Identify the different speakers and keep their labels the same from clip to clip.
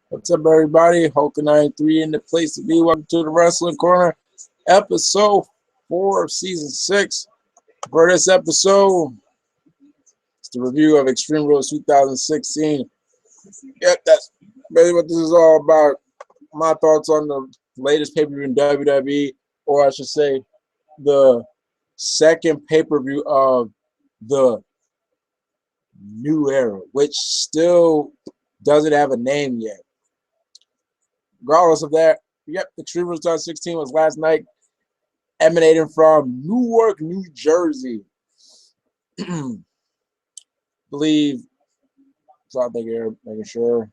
Speaker 1: What's up, everybody? Hulk93 in the place to be. Welcome to the Wrestling Corner, episode 4 of season 6. For this episode, it's the review of Extreme Rules 2016. Yep, that's really what this is all about. My thoughts on the latest pay-per-view in WWE, or I should say, the second pay-per-view of the new era, which still doesn't have a name yet. Regardless of that, yep, Extreme Rules 2016 was last night, emanating from Newark, New Jersey. Believe, so I think you're making sure.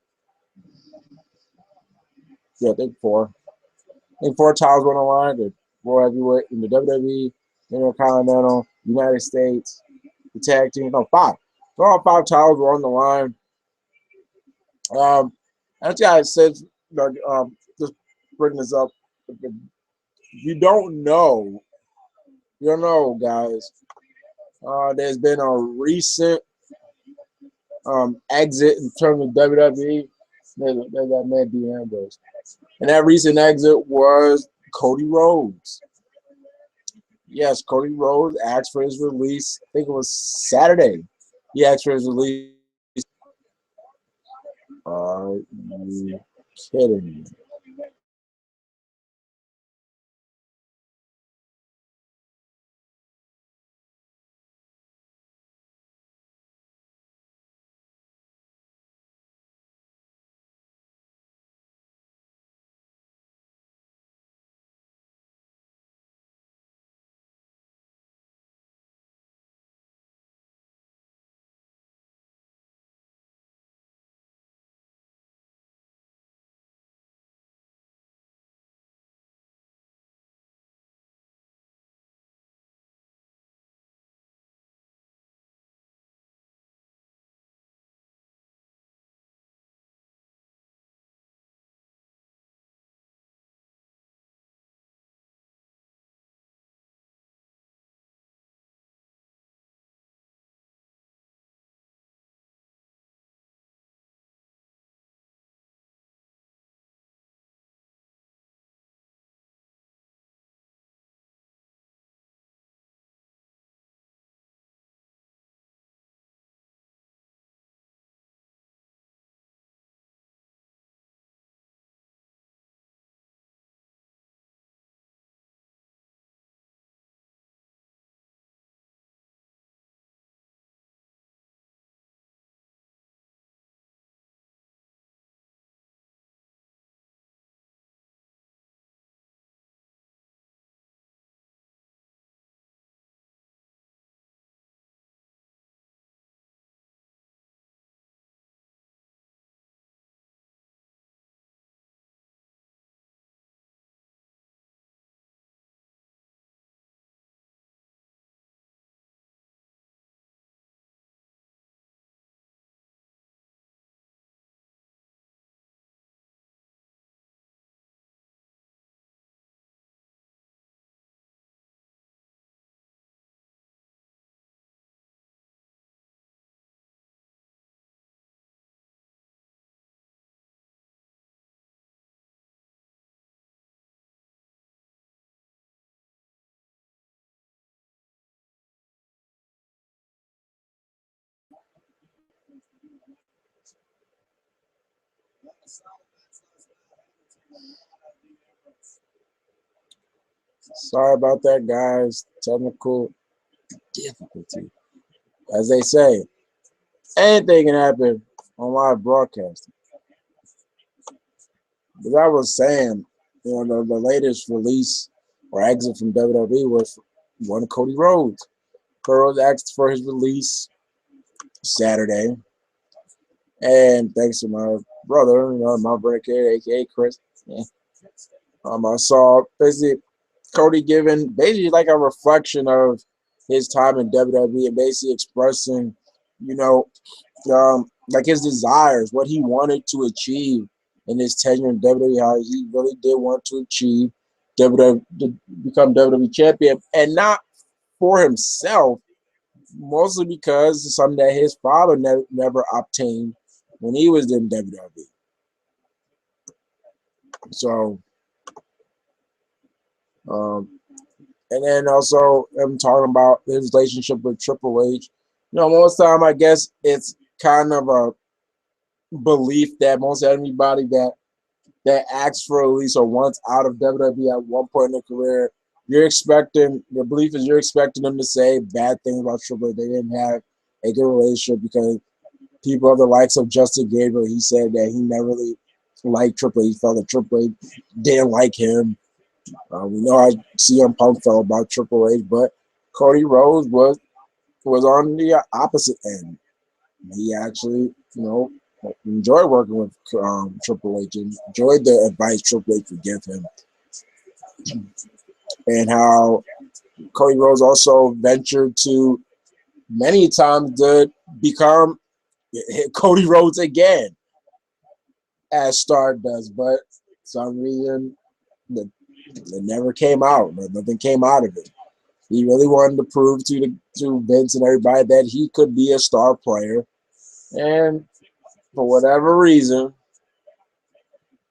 Speaker 1: Yeah, I think four. I think 4 titles were on the line. The World Heavyweight in the WWE, Intercontinental, United States, the tag team. No, 5. So all 5 titles were on the line. That's why I said, just bring this up. If you don't know, guys. There's been a recent exit in terms of WWE. There's that man Dean Ambrose, and that recent exit was Cody Rhodes. Yes, Cody Rhodes asked for his release. I think it was Saturday. He asked for his release. Are you kidding me? Sorry about that, guys. Technical difficulty, as they say. Anything can happen on live broadcasting. As I was saying, the latest release or exit from WWE was one Cody Rhodes. Cody Rhodes asked for his release Saturday, and thanks to my brother, my brother kid, aka Chris, yeah, I saw basically Cody giving basically like a reflection of his time in WWE and basically expressing, you know, like his desires, what he wanted to achieve in his tenure in WWE, how he really did want to achieve WWE, to become WWE champion, and not for himself, mostly because it's something that his father never obtained when he was in WWE. So, and then also I'm talking about his relationship with Triple H. Most time I guess it's kind of a belief that most everybody that asks for a release or wants out of WWE at one point in their career, the belief is you're expecting them to say bad things about Triple H. They didn't have a good relationship because people of the likes of Justin Gabriel, he said that he never really liked Triple H. He felt that Triple H didn't like him. We know how CM Punk felt about Triple H, but Cody Rhodes was on the opposite end. He actually, enjoyed working with Triple H and enjoyed the advice Triple H would give him. And how Cody Rhodes also ventured to many times to become Cody Rhodes again, as Stardust, but for some reason it never came out. Nothing came out of it. He really wanted to prove to Vince and everybody that he could be a star player, and for whatever reason,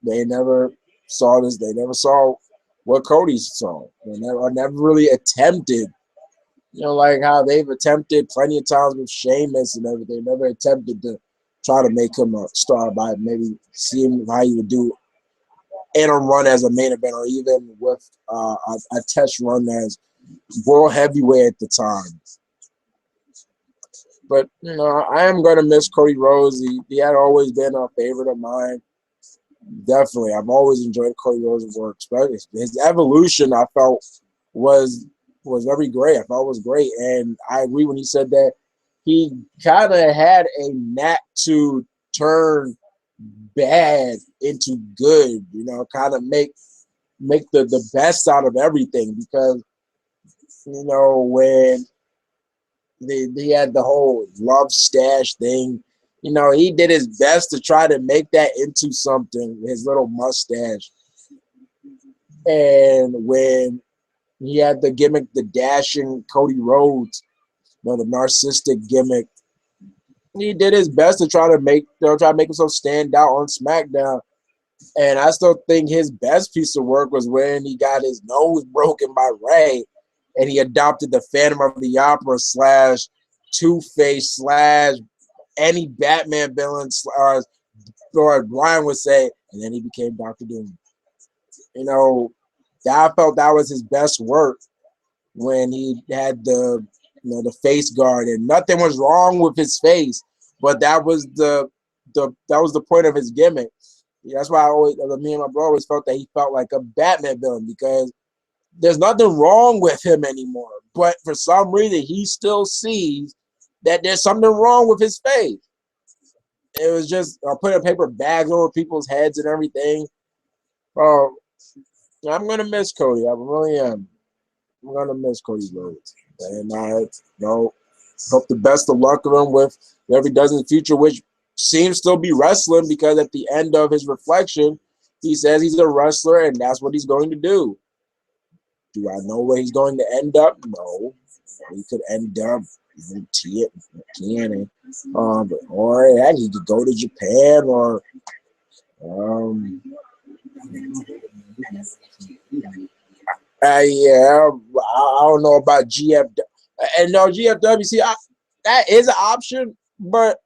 Speaker 1: they never saw this. They never saw what Cody saw. They never really attempted. Like how they've attempted plenty of times with Sheamus and everything. Never attempted to try to make him a star by maybe seeing how he would do in a run as a main event or even with a test run as world heavyweight at the time. But, I am going to miss Cody Rhodes. He had always been a favorite of mine. Definitely. I've always enjoyed Cody Rhodes' work. But his evolution, I felt, was very great. I thought it was great. And I agree when he said that he kind of had a knack to turn bad into good, kind of make the best out of everything. Because, when he had the whole love stash thing, he did his best to try to make that into something, his little mustache. And when he had the gimmick, the dashing Cody Rhodes, the narcissistic gimmick, he did his best to try to make himself stand out on SmackDown. And I still think his best piece of work was when he got his nose broken by Ray, and he adopted the Phantom of the Opera / Two-Face / any Batman villain, or Brian would say, and then he became Dr. Doom. I felt that was his best work when he had the face guard, and nothing was wrong with his face, but that was the point of his gimmick. That's why me and my bro always felt that he felt like a Batman villain, because there's nothing wrong with him anymore. But for some reason, he still sees that there's something wrong with his face. It was just putting paper bags over people's heads and everything. I'm going to miss Cody. I really am. I'm going to miss Cody Rhodes. And I hope the best of luck of him with whatever he does in the future, which seems still be wrestling, because at the end of his reflection, he says he's a wrestler and that's what he's going to do. Do I know where he's going to end up? No. He could end up in TNA. Or heck, he could go to Japan, or yeah, I don't know about GFW. And no, GFW, see, that is an option, but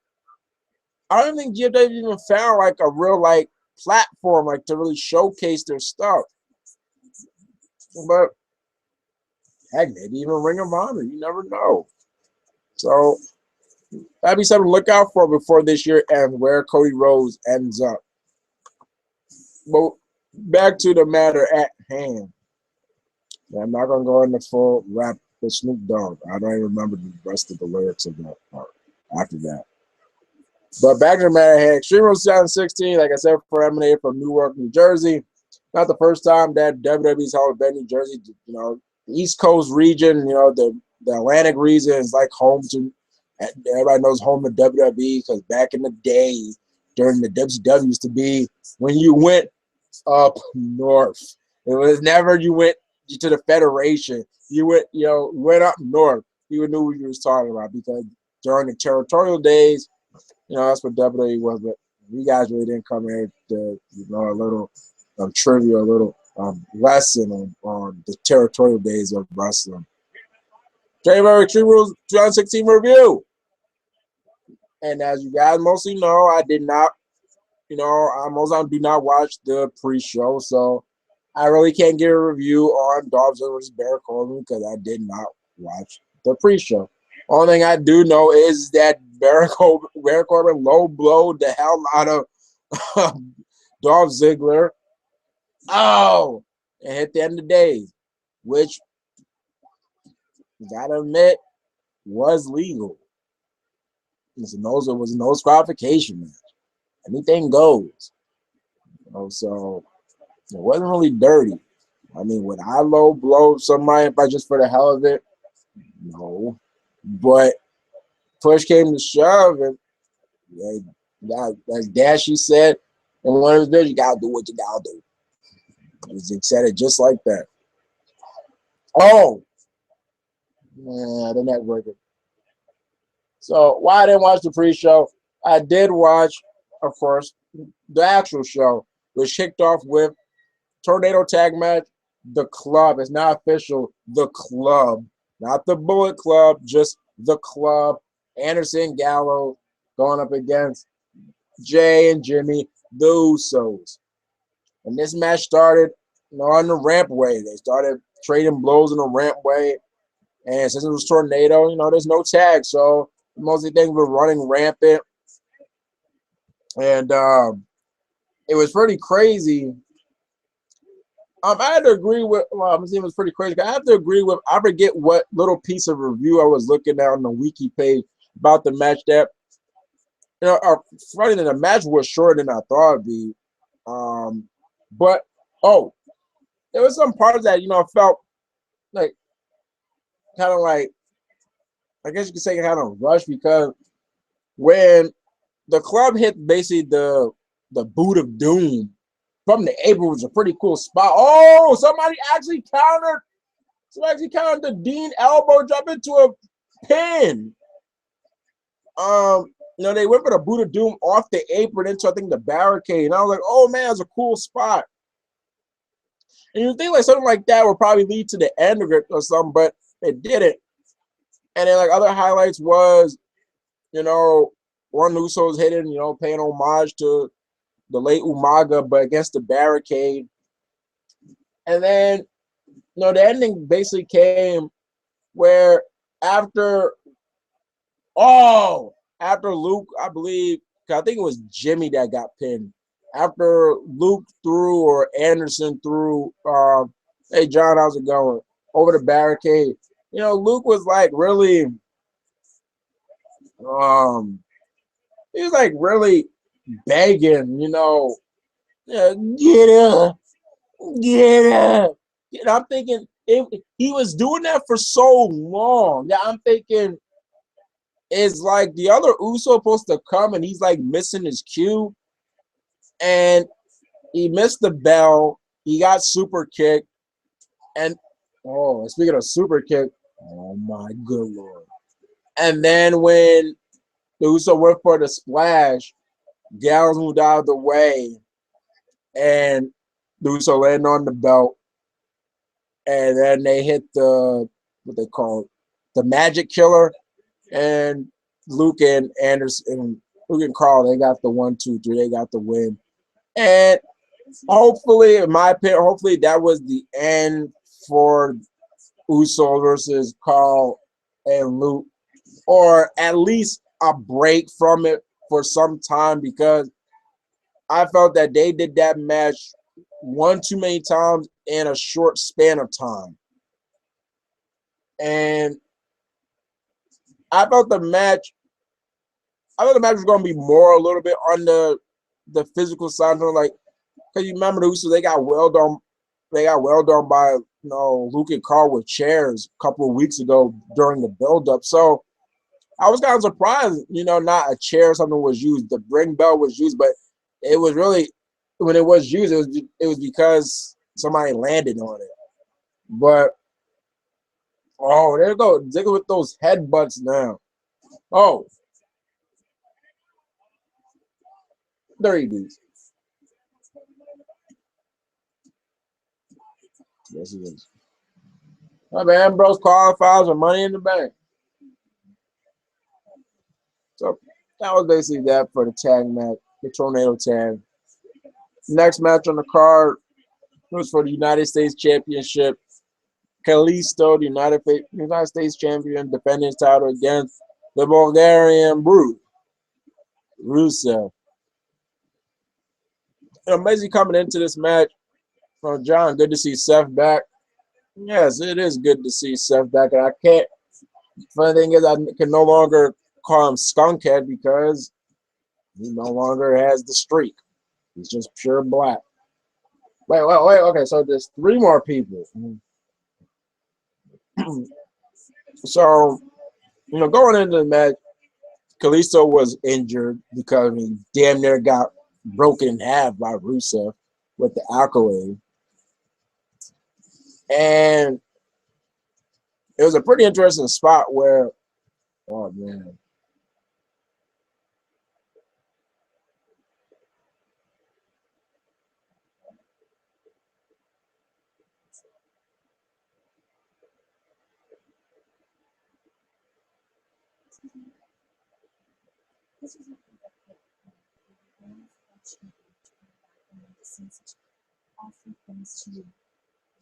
Speaker 1: I don't think GFW even found like a real platform to really showcase their stuff. But heck, maybe even Ring of Honor. You never know. So that'd be something to look out for before this year ends, where Cody Rhodes ends up. But back to the matter at hand. I'm not gonna go into full rap with Snoop Dogg. I don't even remember the rest of the lyrics of that part after that. But back to the matter at hand. Extreme Rules 2016, like I said, emanated from Newark, New Jersey. Not the first time that WWE's held in New Jersey. The East Coast region, the Atlantic region is like home to. Everybody knows home to WWE, because back in the day, during the WCW, used to be when you went up north. It was never you went to the Federation. You went up north. You knew what you was talking about, because during the territorial days, that's what WWE was. But you guys really didn't come here to, a little trivia, a little lesson on the territorial days of wrestling. January Tree Rules 2016 review. And as you guys mostly know, I did not, I mostly do not watch the pre-show, so I really can't give a review on Dolph Ziggler versus Baron Corbin because I did not watch the pre-show. Only thing I do know is that Baron Corbin low blowed the hell out of Dolph Ziggler. Oh, and hit the end of days, which you gotta admit was legal. It was no disqualification match. Anything goes. So it wasn't really dirty. I mean, would I low blow somebody if I just for the hell of it? No. But push came to shove, and as Dashy said in one of his videos, you gotta do what you gotta do. He said it just like that. Oh, the network. So why I didn't watch the pre-show? I did watch, of course, the actual show, which kicked off with Tornado Tag Match. The Club. It's not official. The Club, not the Bullet Club, just the Club. Anderson Gallows going up against Jay and Jimmy, the Usos. And this match started, on the rampway. They started trading blows in the rampway. And since it was Tornado, there's no tag. So most of the things were running rampant. And it was pretty crazy. I had to agree with, I'm saying it was pretty crazy. I have to agree with, I forget what little piece of review I was looking at on the wiki page about the match that, funny that the match was shorter than I thought it'd be. But, there was some parts that, felt like, kind of like, I guess you could say kind of rushed because when the Club hit basically the boot of doom from the apron, was a pretty cool spot. Oh, somebody actually countered the Dean elbow drop into a pin. They went for the boot of doom off the apron into, I think, the barricade. And I was like, oh man, it's a cool spot. And you think like something like that would probably lead to the end of it or something, but it didn't. And then like other highlights was, one Usos hitting, paying homage to the late Umaga, but against the barricade. And then, the ending basically came where after Luke, I believe, I think it was Jimmy that got pinned. After Luke threw or Anderson threw, hey John, how's it going? Over the barricade. Luke was like really, he was like really begging, get up, get up. I'm thinking if he was doing that for so long, I'm thinking, is like the other Uso supposed to come and he's like missing his cue, and he missed the bell. He got super kicked, and speaking of super kick, oh my good lord! And then when the Uso went for the splash, Gallows moved out of the way, and the Uso landed on the belt, and then they hit the what they call the Magic Killer, and Luke and Anderson, Luke and Carl, they got the 1, 2, 3, they got the win, and hopefully, in my opinion, hopefully that was the end for Uso versus Carl and Luke, or at least a break from it for some time, because I felt that they did that match one too many times in a short span of time. And I felt the match was going to be more a little bit on the physical side. Like, because you remember the Usos, they got well done by Luke and Carl with chairs a couple of weeks ago during the build-up. So I was kind of surprised, not a chair or something was used. The ring bell was used, but it was really, when it was used, it was because somebody landed on it. But there you go, Ziggler with those headbutts now. Oh, They're EVs. Yes, it is. My man, Ambrose qualifies with Money in the Bank. So that was basically that for the tag match, the Tornado Tag. Next match on the card was for the United States Championship. Kalisto, the United States Champion, defending his title against the Bulgarian Brute, Rusev. Basically coming into this match, John, good to see Seth back. Yes, it is good to see Seth back. And I can't, funny thing is, I can no longer call him Skunkhead because he no longer has the streak. He's just pure black. Wait. Okay, so there's 3 more people. So, going into the match, Kalisto was injured because he damn near got broken in half by Rusev with the accolade. And it was a pretty interesting spot where, oh man.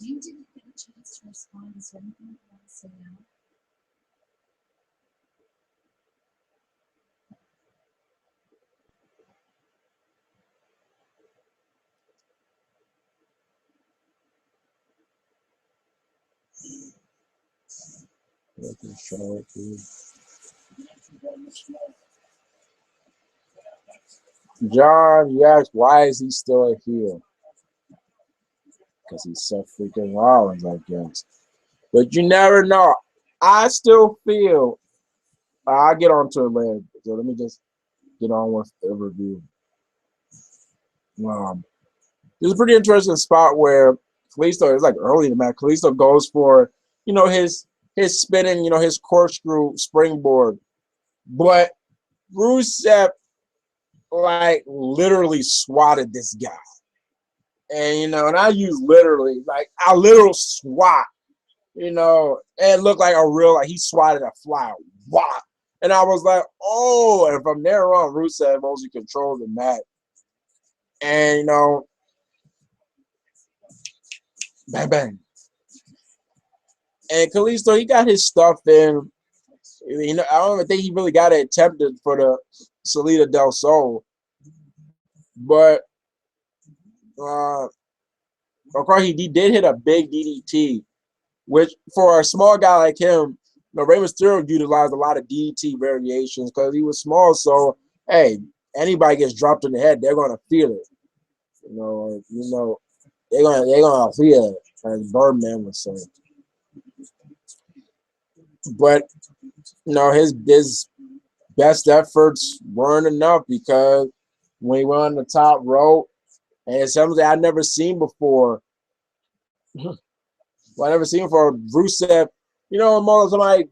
Speaker 1: You didn't get a chance to respond. Is there anything you want to say now? John, you asked why is he still here? Because he's so freaking Rollins, I guess. But you never know. I still feel I'll get on to it later. So let me just get on with the review. There's a pretty interesting spot where Kalisto is like early in the match. Kalisto goes for, his spinning, his corkscrew springboard. But Rusev like literally swatted this guy. And and I use literally, like a literal swat. It looked like a real, like he swatted a fly. Wow. And I was like, oh, and from there on, Rusev mostly controlled the match. And bang bang. And Kalisto, he got his stuff in. I don't even think he really got it attempted for the Salida del Sol. But of course, he did hit a big DDT, which for a small guy like him, Rey Mysterio utilized a lot of DDT variations because he was small. So, hey, anybody gets dropped in the head, they're gonna feel it. They're gonna feel it, as Birdman was saying. But his best efforts weren't enough because when he went on the top rope, and it's something I've never seen before. Well, I never seen before. Rusev, more somebody,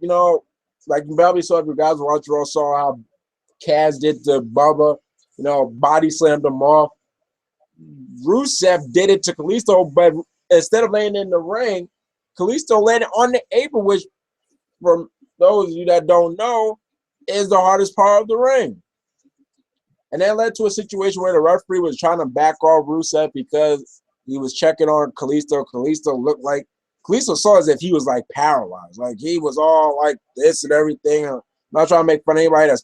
Speaker 1: like you probably saw if you guys watch Raw, saw how Kaz did to Bubba, body slammed him off. Rusev did it to Kalisto, but instead of laying in the ring, Kalisto landed on the apron, which, for those of you that don't know, is the hardest part of the ring. And that led to a situation where the referee was trying to back off Rusev because he was checking on Kalisto. Kalisto saw as if he was like paralyzed. Like he was all like this and everything. I'm not trying to make fun of anybody that's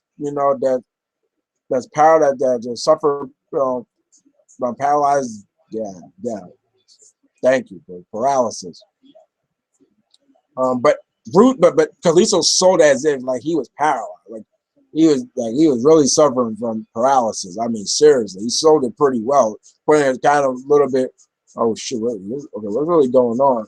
Speaker 1: that's paralyzed, that just suffer from paralyzed. Yeah. Thank you for paralysis. But Kalisto sold as if like he was paralyzed. Like he was really suffering from paralysis. I mean, seriously, he sold it pretty well. Putting it kind of a little bit, oh shit, what's really going on?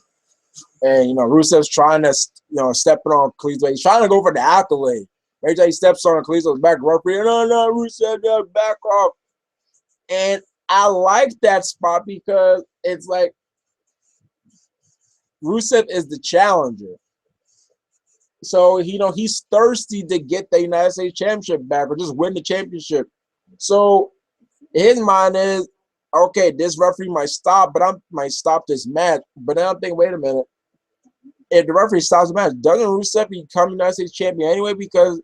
Speaker 1: And Rusev's trying to stepping on Kalisto. He's trying to go for the accolade. Every time he steps on Kalisto's back, referee, no, Rusev, back off. And I like that spot because it's like Rusev is the challenger. So, he's thirsty to get the United States Championship back or just win the championship. So, his mind is, okay, this referee might stop, but I might stop this match. But then I'm thinking, wait a minute. If the referee stops the match, doesn't Rusev become United States champion anyway? Because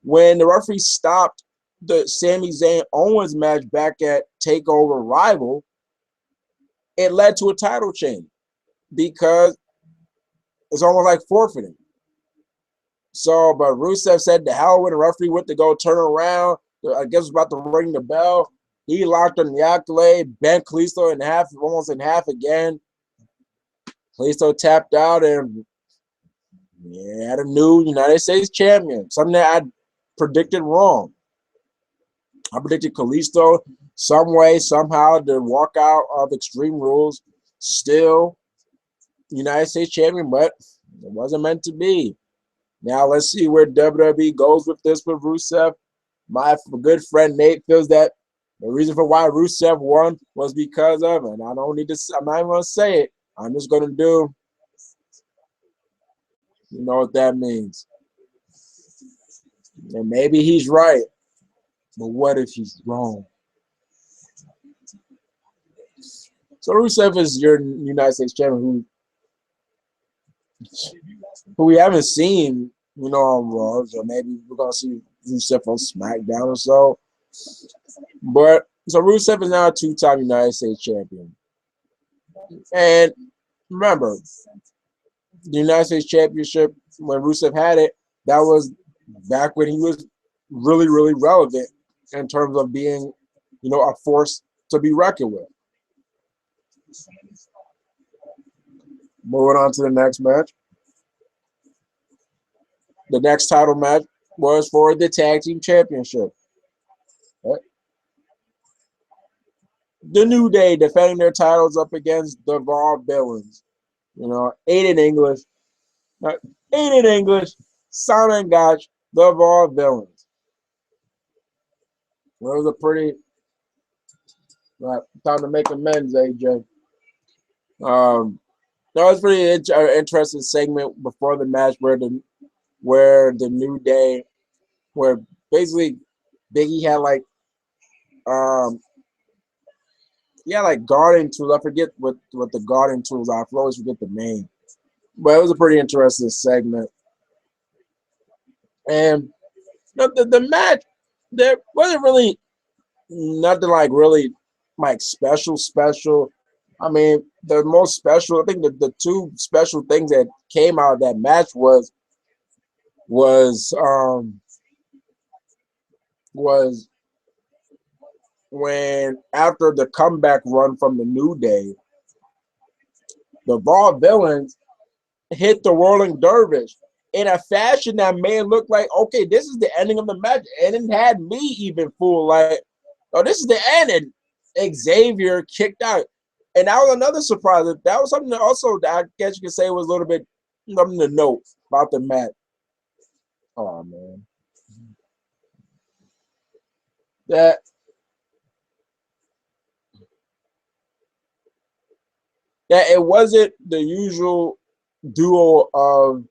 Speaker 1: when the referee stopped the Sami Zayn Owens match back at TakeOver Rival, it led to a title change because it's almost like forfeiting. So, but Rusev said the hell with the referee went to go turn around. I guess was about to ring the bell. He locked on the accolade, bent Kalisto in half, almost in half again. Kalisto tapped out and had a new United States champion. Something that I predicted wrong. I predicted Kalisto some way, somehow, to walk out of Extreme Rules, still United States champion, but it wasn't meant to be. Now let's see where WWE goes with this with Rusev. My good friend Nate feels that the reason for why Rusev won was because of, and I don't need to, I'm not even going to say it. I'm just going to do, you know what that means. And maybe he's right, but what if he's wrong? So Rusev is your United States champion who we haven't seen, you know, on Raw. So maybe we're going to see Rusev on SmackDown or so. But so Rusev is now a two-time United States champion. And remember, the United States Championship, when Rusev had it, that was back when he was really, really relevant in terms of being, you know, a force to be reckoned with. Moving on to the next match. The next title match was for the Tag Team Championship. Right? The New Day defending their titles up against the Raw Villains. You know, 8 in English. 8 in English. Sana and Gotch, the Raw Villains. Well, it was a pretty time to make amends, AJ. That was pretty interesting segment before the match where the New Day, where basically Biggie had like like garden tools. I forget what the garden tools are. I always forget the name. But it was a pretty interesting segment. And the match, there wasn't really nothing like really like special. I mean, the most special, I think the two special things that came out of that match was when after the comeback run from the New Day, the Raw Villains hit the Whirling Dervish in a fashion that made it look like, okay, this is the ending of the match. And it had me even fooled like, oh, this is the end. And Xavier kicked out. And that was another surprise. That was something that also that I guess you could say was a little bit something to note about the match. Oh, man. That it wasn't the usual duo of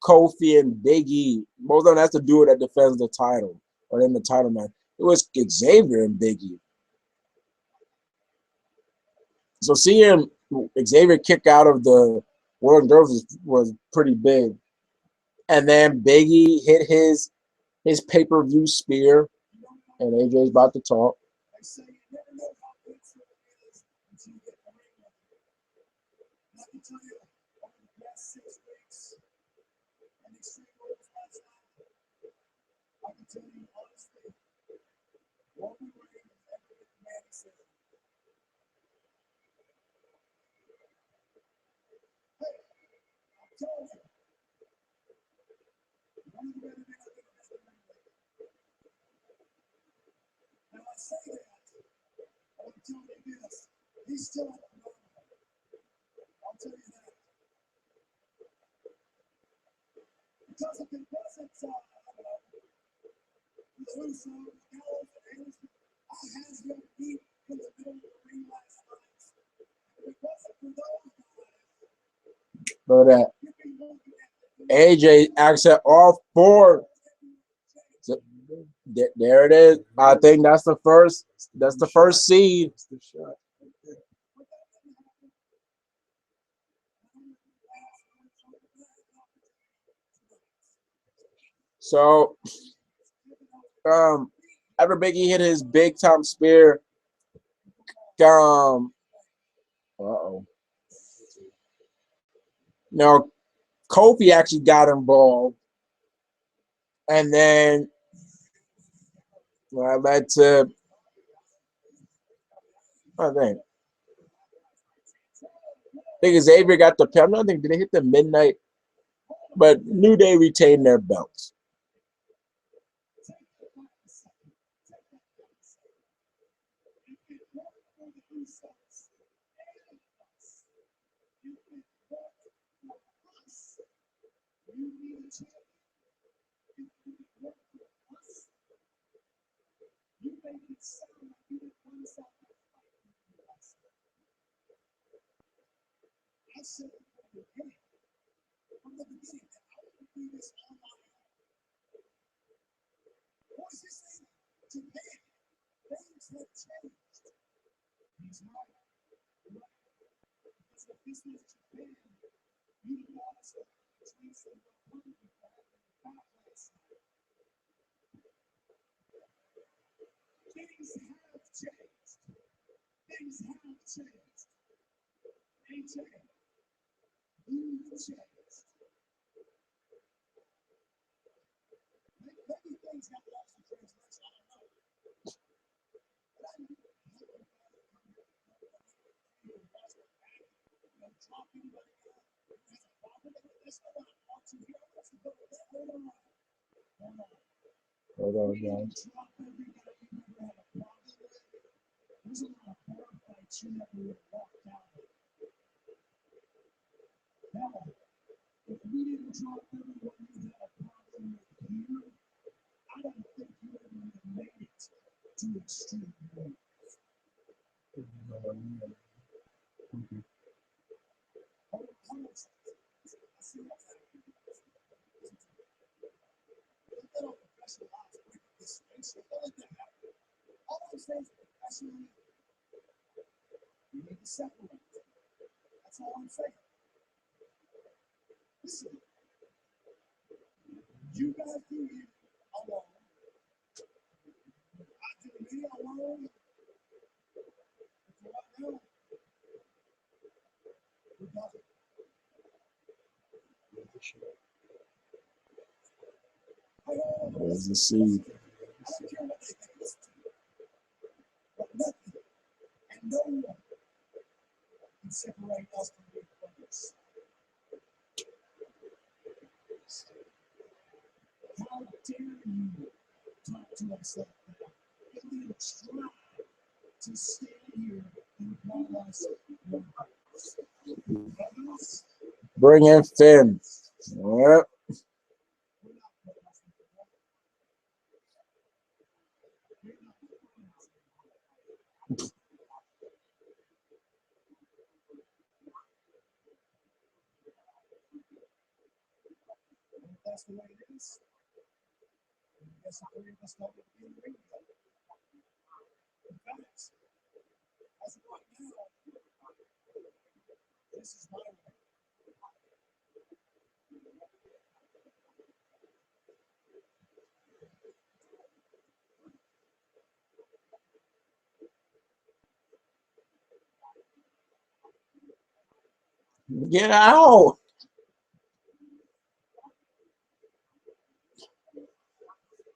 Speaker 1: Kofi and Big E. Most of them, that's the duo that defends the title or in the title match. It was Xavier and Big E. So seeing Xavier kick out of the World Girls was pretty big. And then Big E hit his pay-per-view spear, and AJ's about to talk. He's still I'll tell you that. Because of the presence of Uso, Gallows, and Anderson, I had him beat in the middle of the ring last night. And if it wasn't for those guys, look at that. AJ acts all four. There it is. I think that's the first. That's the first seed. So, after Biggie hit his big time spear, uh-oh. No, Kofi actually got involved, and then led to I think Xavier got the pin. I don't think did they hit the midnight, but New Day retained their belts. Hold on, guys. There's the seed. Bring in Finn. Yep. Get out.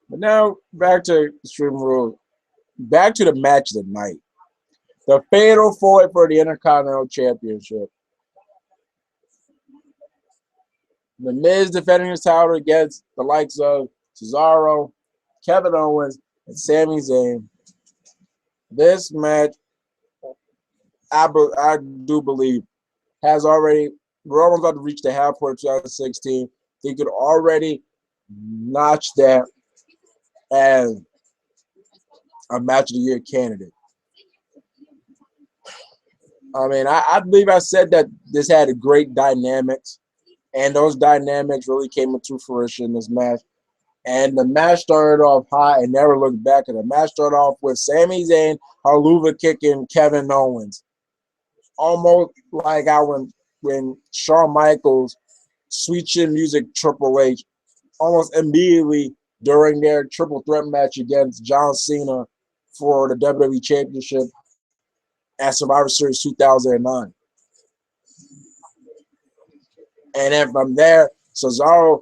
Speaker 1: But now back to Extreme Rules. Back to the match of the night. The fatal four for the Intercontinental Championship. The Miz defending his title against the likes of Cesaro, Kevin Owens, and Sami Zayn. This match, I do believe, has already, we're almost about to reach the half point of 2016. They could already notch that as a match of the year candidate. I mean, I believe I said that this had a great dynamics, and those dynamics really came into fruition in this match. And the match started off hot and never looked back. And the match started off with Sami Zayn, Haluva kicking Kevin Owens. Almost like when Shawn Michaels, Sweet Chin Music, Triple H, almost immediately during their triple threat match against John Cena for the WWE Championship at Survivor Series 2009. And then from there, Cesaro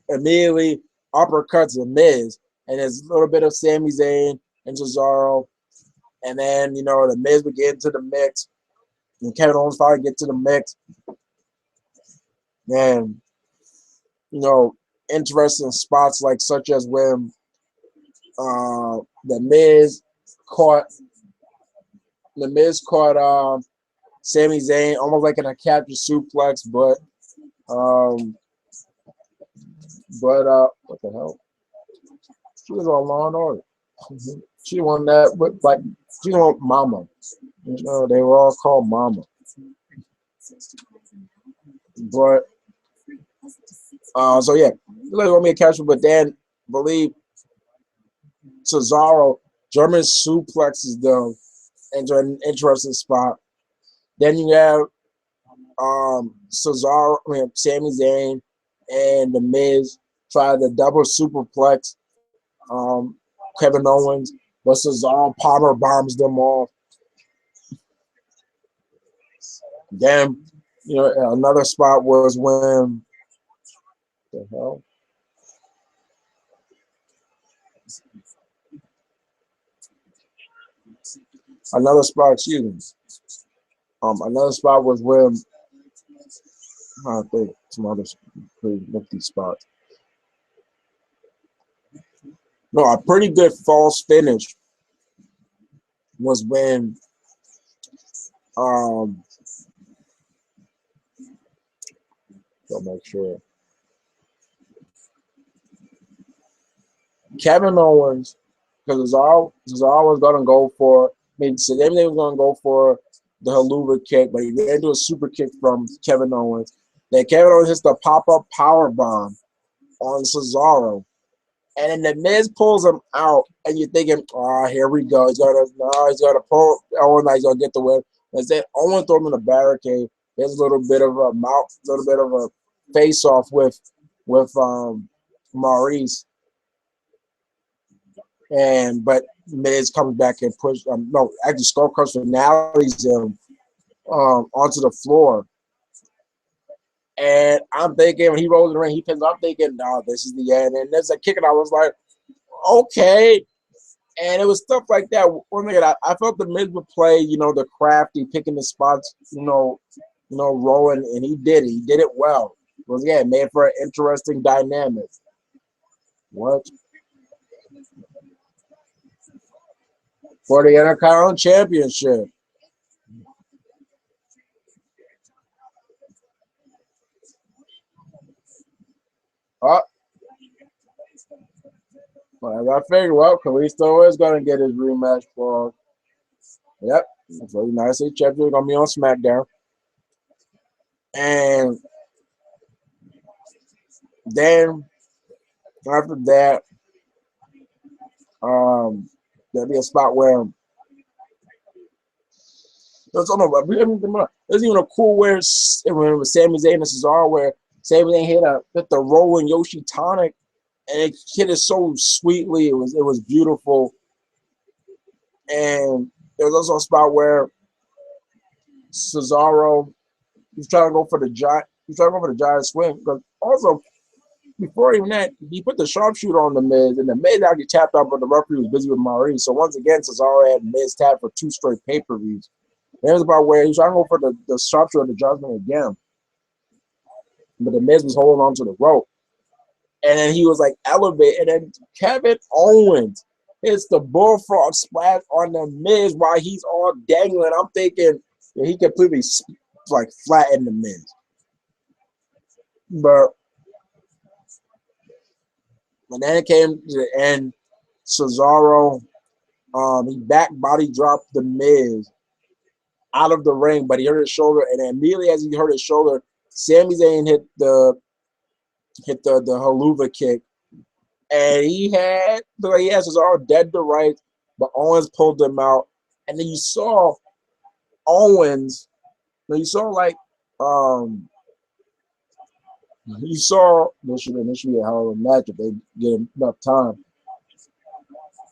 Speaker 1: immediately uppercuts The Miz. And there's a little bit of Sami Zayn and Cesaro. And then, The Miz would get into the mix. And Kevin Owens finally get to the mix. And, interesting spots like such as when The Miz caught Sami Zayn almost like in a capture suplex, but what the hell? She was on Law and Order. She won that with she won Mama. They were all called Mama. But so yeah, they want me to catch him, but then believe Cesaro German suplexes them into an interesting spot. Then you have Sami Zayn and The Miz try the double superplex Kevin Owens, but Cesaro Palmer bombs them off. Then, another spot was when the hell? Another spot, excuse me. Another spot was when I think some other pretty nifty spots. No, a pretty good false finish was when I'll make sure Kevin Owens, because Cesaro was gonna go for so everything was gonna go for the Haluva kick, but he didn't do a super kick from Kevin Owens. Then Kevin Owens hits the pop-up power bomb on Cesaro. And then The Miz pulls him out, and you're thinking, here we go. He's gonna pull Owens, he's gonna get the win. Instead, Owens throws him in the barricade. There's a little bit of a face-off with Maurice. But Miz comes back and actually Skull Crusher finales him onto the floor. And I'm thinking when he rolls in the ring, he pins. I'm thinking, no, this is the end. And there's a kick, and I was like, okay. And it was stuff like that. One thing I felt The Miz would play, the crafty, picking the spots, rolling, and he did it. He did it well. It was made for an interesting dynamic. What? For the Intercontinental Championship. Well, as I figured, Kalisto is going to get his rematch for. Yep, that's really nice. Champion going to be on SmackDown. And then after that, there'll be a spot where there's even a cool where when Sami Zayn and Cesaro where Sami Zayn hit the rolling Yoshi Tonic, and it hit it so sweetly. It was beautiful. And there's also a spot where Cesaro he's trying to go for the giant. He's trying to go for the giant swing. Because also before even that, he put the sharpshooter on The Miz, and The Miz actually tapped out, but the referee was busy with Maurice. So once again, Cesaro had Miz tapped for 2 straight pay-per-views. There's about where he was trying to go for the sharpshooter of the judgment again. But The Miz was holding on to the rope. And then he was like elevated. And then Kevin Owens hits the bullfrog splash on The Miz while he's all dangling. I'm thinking he completely flattened The Miz. But when then it came to the end, Cesaro, he back body dropped The Miz out of the ring, but he hurt his shoulder, and immediately as he hurt his shoulder, Sami Zayn hit the Haluva kick And he had Cesaro dead to rights, but Owens pulled him out. And then you saw Owens. You saw like you saw this should be a hell of a match if they get enough time.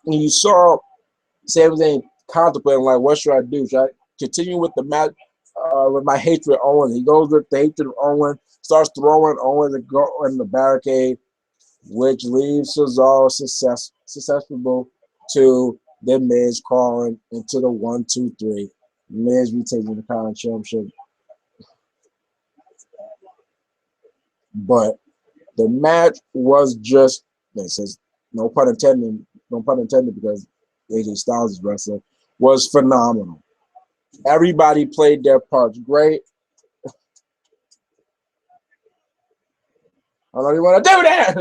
Speaker 1: And you saw Sami Zayn contemplating like, what should I do? Should I continue with the match with my hatred of Owens? He goes with the hatred of Owens, starts throwing Owens and go in the barricade, which leaves Cesaro susceptible to the Miz calling into the 1, 2, 3. Miz retaking the Crown Championship. But the match was just, it says no pun intended because AJ Styles is wrestling, was phenomenal. Everybody played their parts great. I don't know if you want to do that.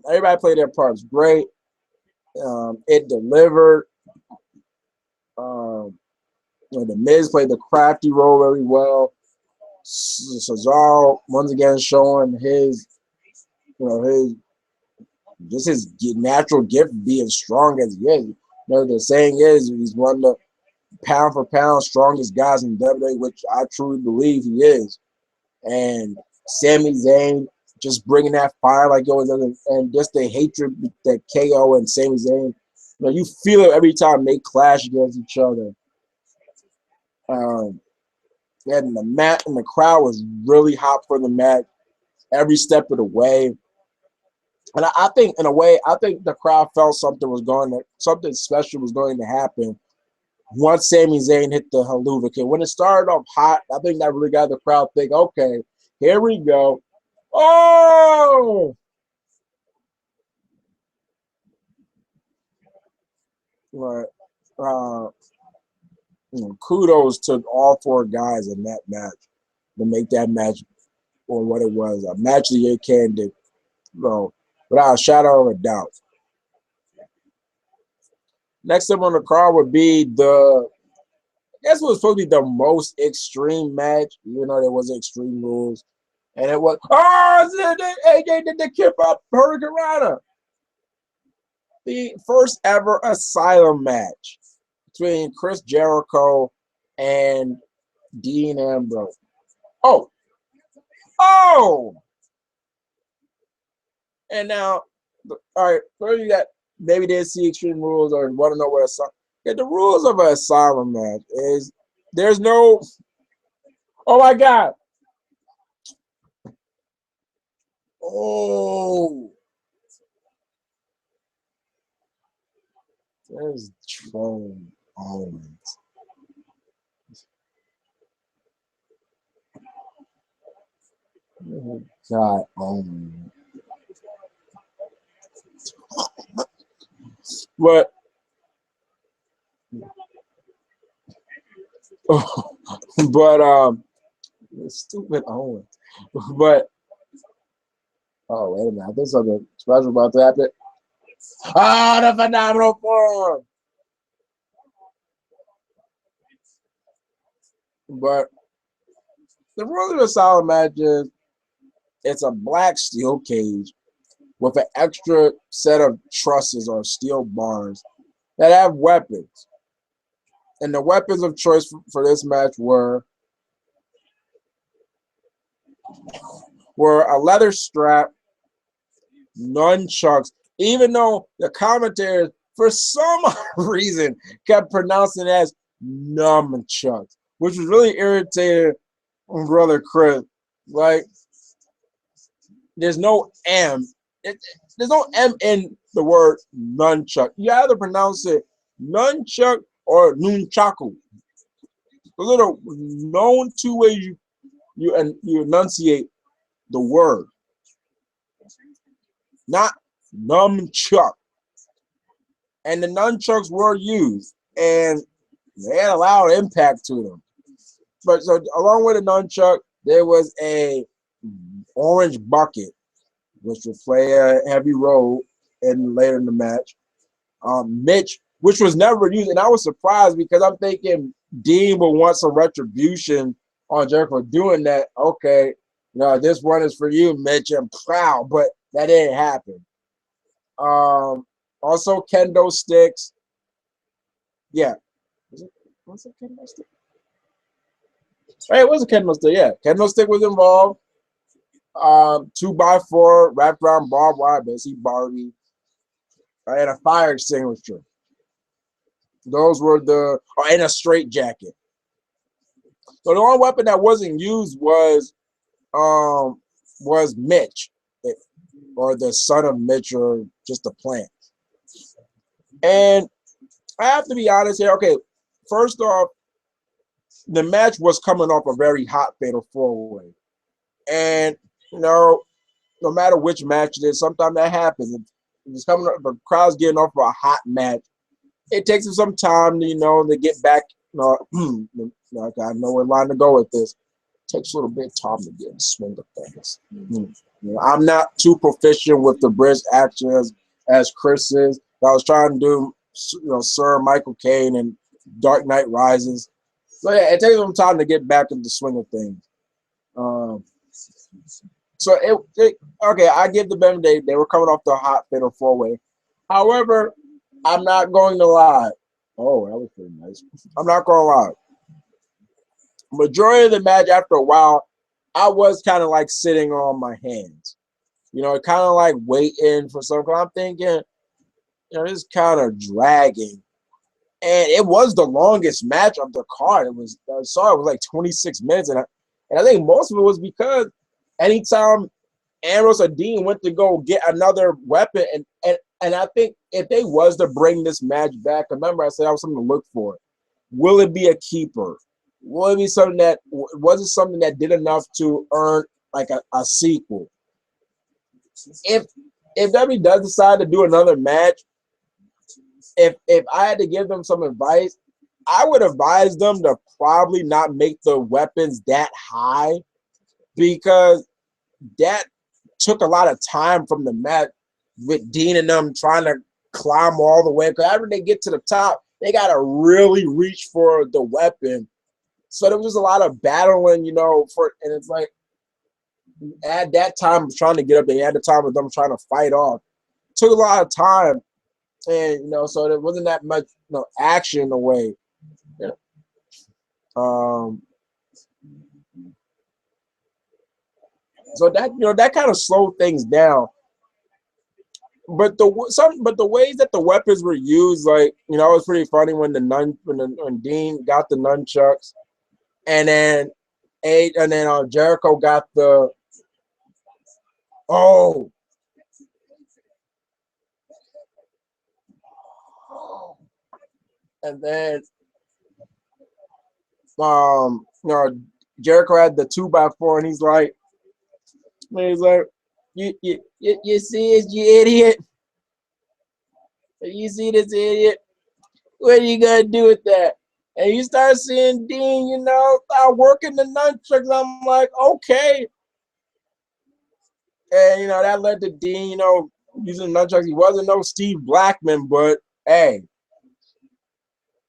Speaker 1: Everybody played their parts great. It delivered. The Miz played the crafty role very well. Cesaro once again showing his natural gift being strong as he is. The saying is he's one of the pound for pound strongest guys in WWE, which I truly believe he is. And Sami Zayn just bringing that fire like he always does, and just the hatred that KO and Sami Zayn, you feel it every time they clash against each other. And the crowd was really hot for the match every step of the way. And I think, in a way, the crowd felt something special was going to happen once Sami Zayn hit the Helluva Kick. When it started off hot, I think that really got the crowd think, okay, here we go. Oh! But, kudos to all 4 guys in that match to make that match or what it was, a match of the year candidate, without a shadow of a doubt. Next up on the card would be it was supposed to be the most extreme match, even though there wasn't extreme rules. And it was, AJ did the kip up Hurricane Rana. The first ever Asylum match between Chris Jericho and Dean Ambrose. Oh! And now, all right, for you that maybe didn't see Extreme Rules or want to know what the rules of an Asylum match is there's no. Oh my God! Oh, there's Trone Owens. God, Owens. But stupid Owens. But wait a minute, I think something special about to happen. The phenomenal form. But the rules of a solid match is it's a black steel cage with an extra set of trusses or steel bars that have weapons. And the weapons of choice for this match were a leather strap, nunchucks, even though the commentators, for some reason, kept pronouncing it as nunchucks, which was really irritating Brother Chris. Like, there's no M. There's no M in the word nunchuck. You either pronounce it nunchuck or nunchaku. Those are the known 2 ways you enunciate the word. Not nunchuck. And the nunchucks were used, and they had a loud impact to them. But so along with the nunchuck, there was a orange bucket, which would play a heavy role later in the match. Mitch, which was never used, and I was surprised because I'm thinking Dean will want some retribution on Jericho for doing that. Okay, this one is for you, Mitch, and proud. But That didn't happen. Also kendo sticks. Yeah. Was it kendo stick? Hey, it was a kendo stick. Yeah, kendo stick was involved. 2x4 wrapped around barbed wire, basically Barbie, and a fire extinguisher. Those were and a straight jacket. So the only weapon that wasn't used was Mitch, or the son of Mitch, or just a plant. And I have to be honest here. Okay, first off, the match was coming off a very hot fatal four-way, and you know, no matter which match it is, sometimes that happens. It's coming up, the crowd's getting off for a hot match. It takes them some time, to get back. I know where line to go with this. It takes a little bit of time to get in the swing of things. I'm not too proficient with the British action as Chris is. I was trying to do, Sir Michael Caine and Dark Knight Rises. So yeah, it takes some time to get back into the swing of things. So okay, I give the benefit they were coming off the hot fatal four-way. However, I'm not going to lie. Oh, that was pretty nice. I'm not going to lie. Majority of the match, after a while, I was kind of like sitting on my hands. Kind of like waiting for something. I'm thinking, this is kind of dragging. And it was the longest match of the card. I saw it was like 26 minutes. And I think most of it was because anytime Ambrose or Dean went to go get another weapon, and I think if they was to bring this match back, remember I said I was something to look for. Will it be a keeper? Will it be something that was it something that did enough to earn like a sequel? If WWE does decide to do another match, if I had to give them some advice, I would advise them to probably not make the weapons that high, because that took a lot of time from the match with Dean and them trying to climb all the way. Because after they get to the top, they got to really reach for the weapon. So there was just a lot of battling, and it's like at that time trying to get up there, at the time of them trying to fight off. It took a lot of time. And, so there wasn't that much action in a way. Yeah. So that kind of slowed things down. But the ways that the weapons were used, like, it was pretty funny when Dean got the nunchucks, and then Jericho got the and then Jericho had the 2x4, and he's like, you see it, you idiot. You see this idiot? What are you gonna do with that? And you start seeing Dean, start working the nunchucks. I'm like, okay. And that led to Dean, using nunchucks. He wasn't no Steve Blackman, but hey.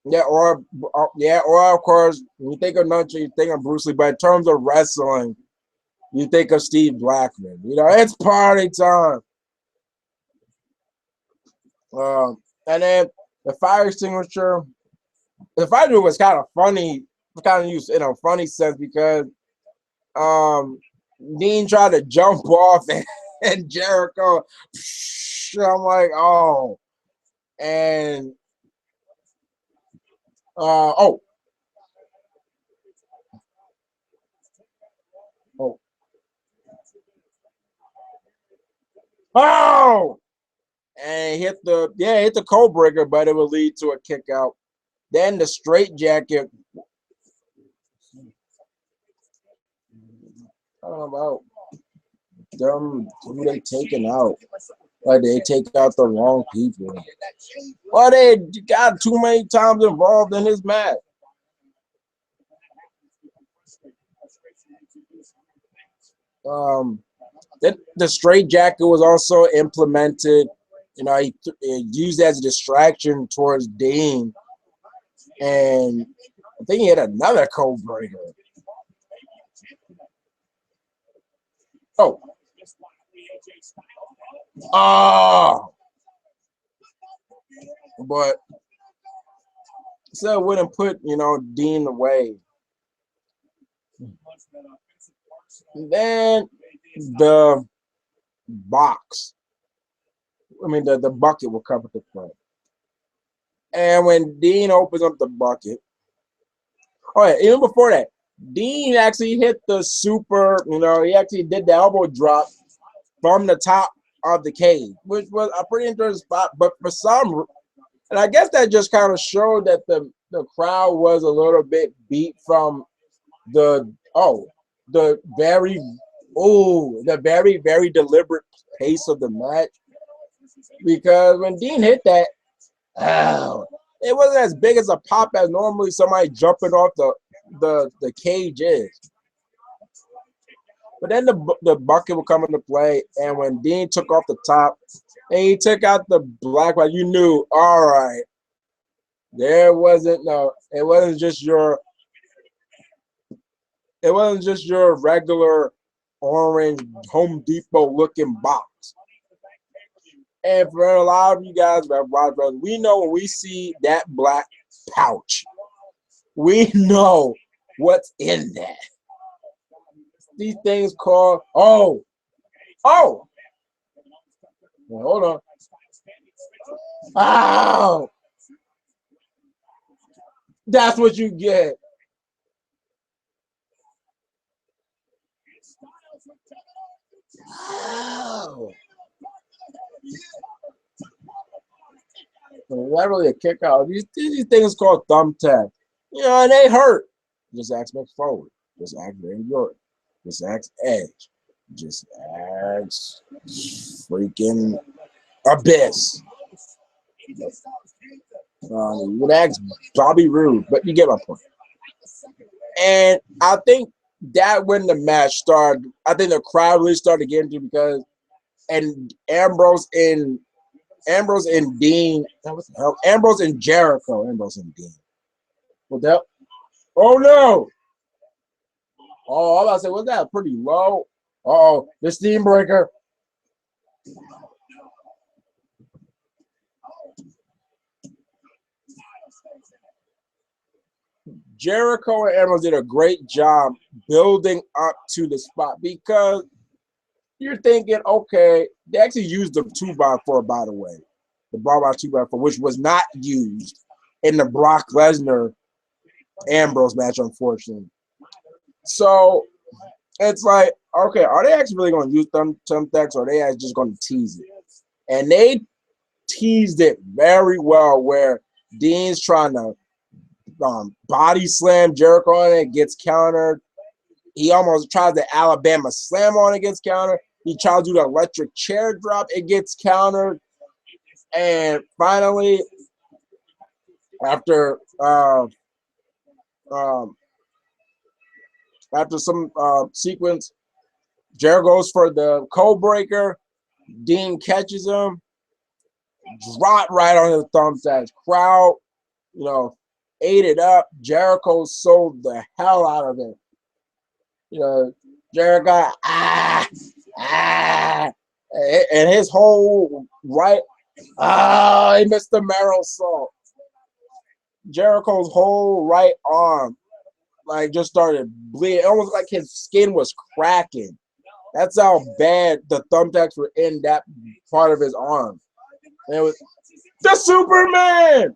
Speaker 1: Yeah, or of course, when you think of nunchucks, you think of Bruce Lee, but in terms of wrestling, you think of Steve Blackman. It's party time. And then the fire extinguisher. The fire was kind of funny, kind of used in a funny sense, because Dean tried to jump off and Jericho. I'm like, oh, and oh. Oh, and hit the code breaker, but it would lead to a kick out. Then the straight jacket. I don't know about them. Who they taking out? Like they take out the wrong people. Well, they got too many times involved in his match. The straight jacket was also implemented. He used as a distraction towards Dean, and I think he had another code breaker. Oh, Oh, but so wouldn't put Dean away. Then the box. I mean the bucket will come into play. And when Dean opens up the bucket, oh yeah, even before that, Dean actually hit the super, he actually did the elbow drop from the top of the cage, which was a pretty interesting spot. But for some, and I guess that just kind of showed that the crowd was a little bit beat from the the very very deliberate pace of the match, because when Dean hit that, it wasn't as big as a pop as normally somebody jumping off the cage is. But then the bucket would come into play, and when Dean took off the top and he took out the black one, you knew, all right, it wasn't just your regular orange Home Depot looking box. And for a lot of you guys, we know when we see that black pouch, we know what's in there. These things called well, hold on. Oh, that's what you get. Oh. Not really a kick out. These things called thumbtack. And they hurt. Just ask Mick Forward. Just ask Randy Orton. Just ask Edge. Just ask freaking Abyss. You would ask Bobby Roode, but you get my point. And I think that when the match started, I think the crowd really started getting to, because Ambrose and Dean, what the hell? Ambrose and Jericho, Ambrose and Dean. What the hell? Oh no! Oh, I was about to say, was that pretty low? Oh, the Steam Breaker. Jericho and Ambrose did a great job building up to the spot, because you're thinking, okay, they actually used the 2x4, by the way. The Barbara 2x4, which was not used in the Brock Lesnar Ambrose match, unfortunately. So it's like, okay, are they actually really going to use thumbtacks, or are they actually just going to tease it? And they teased it very well, where Dean's trying to body slam Jericho on it, gets countered. He almost tries the Alabama slam on it, gets countered. He tries to do the electric chair drop, it gets countered. And finally, after some sequence, Jericho goes for the code breaker. Dean catches him, drop right on his thumbtacks. Crowd, ate it up. Jericho sold the hell out of it. Jericho, and his whole right, he missed the marrow salt. Jericho's whole right arm, just started bleeding, almost like his skin was cracking. That's how bad the thumbtacks were in that part of his arm. And it was the Superman.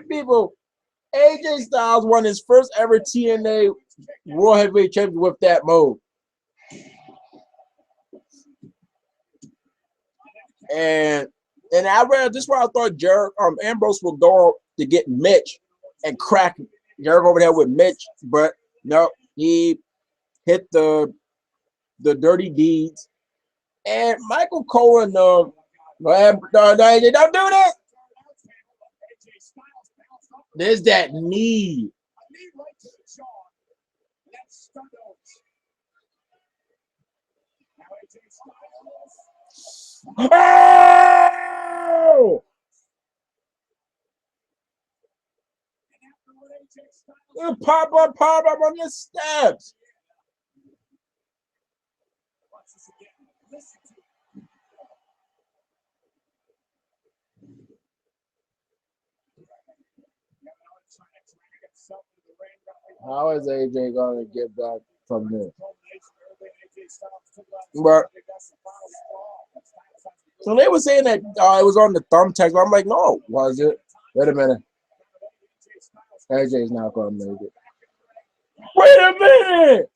Speaker 1: People, AJ Styles won his first ever TNA World Heavyweight Championship with that move. And I read this, where I thought Ambrose would go to get Mitch and crack Jericho over there with Mitch, but no, he hit the dirty deeds. And Michael Cole, don't do this. There's that knee. Oh! Pop up on the steps. How is AJ going to get back from this? But so they were saying that it was on the thumbtacks, but I'm like, no, was it? Wait a minute. AJ's not going to make it. Wait a minute!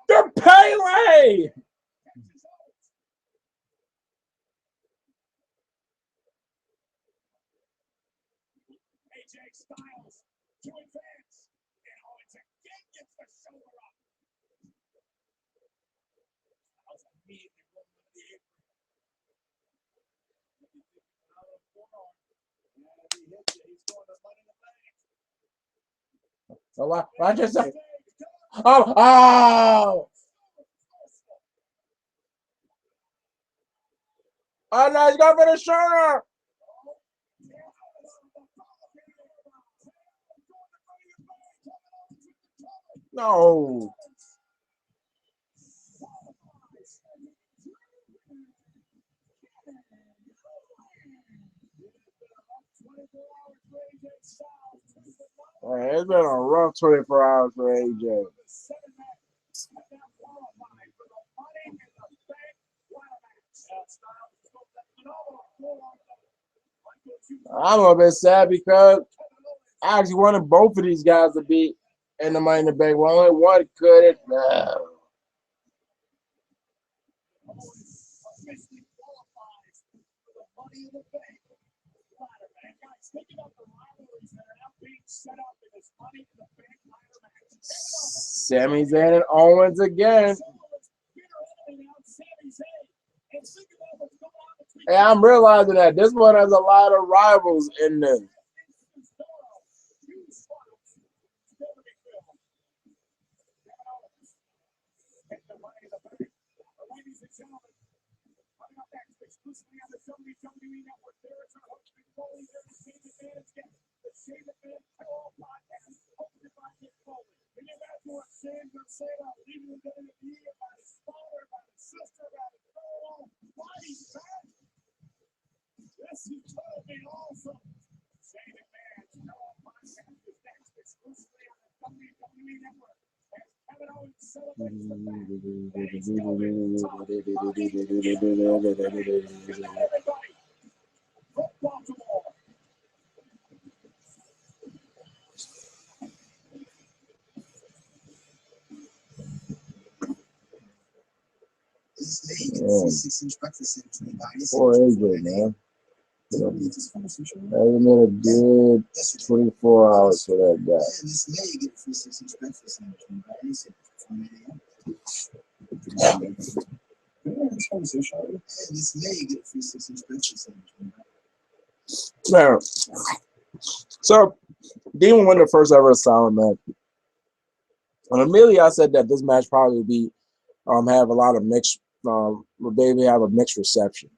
Speaker 1: The Pele! So what I just said? Oh! Oh no, he's going for the shoulder! No. Man, it's been a rough 24 hours for AJ. I'm a bit sad because I actually wanted both of these guys to be in the Money in the Bank. Well, only one could it. No. Sami Zayn and Owens again. Hey, I'm realizing that this one has a lot of rivals in this. Poor AJ, man. Hasn't been a good 24 hours for that guy. Now, so Demon won the first ever Asylum match. And immediately I said that this match probably would be have a lot of mixed maybe have a mixed reception.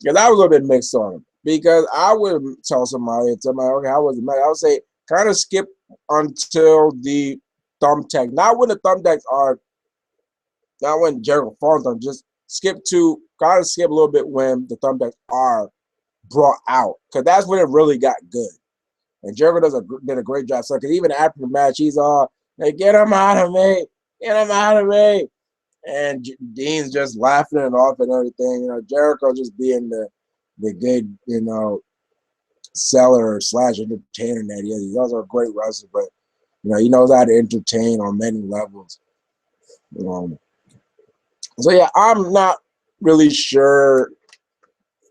Speaker 1: Because I was a little bit mixed on it. Because I would tell somebody, okay, how was the match? I would say kind of skip until the thumbtack. Not when the thumbtacks are, not when Jericho falls on, just skip to kind of skip a little bit when the thumbtacks are brought out. Because that's when it really got good. And Jericho did a great job. So because even after the match, he's all, hey, get him out of me. Get him out of me. And Dean's just laughing it off and everything. You know, Jericho just being the good, you know, seller / entertainer that he is. He's also a great wrestler, but you know, he knows how to entertain on many levels. So yeah, I'm not really sure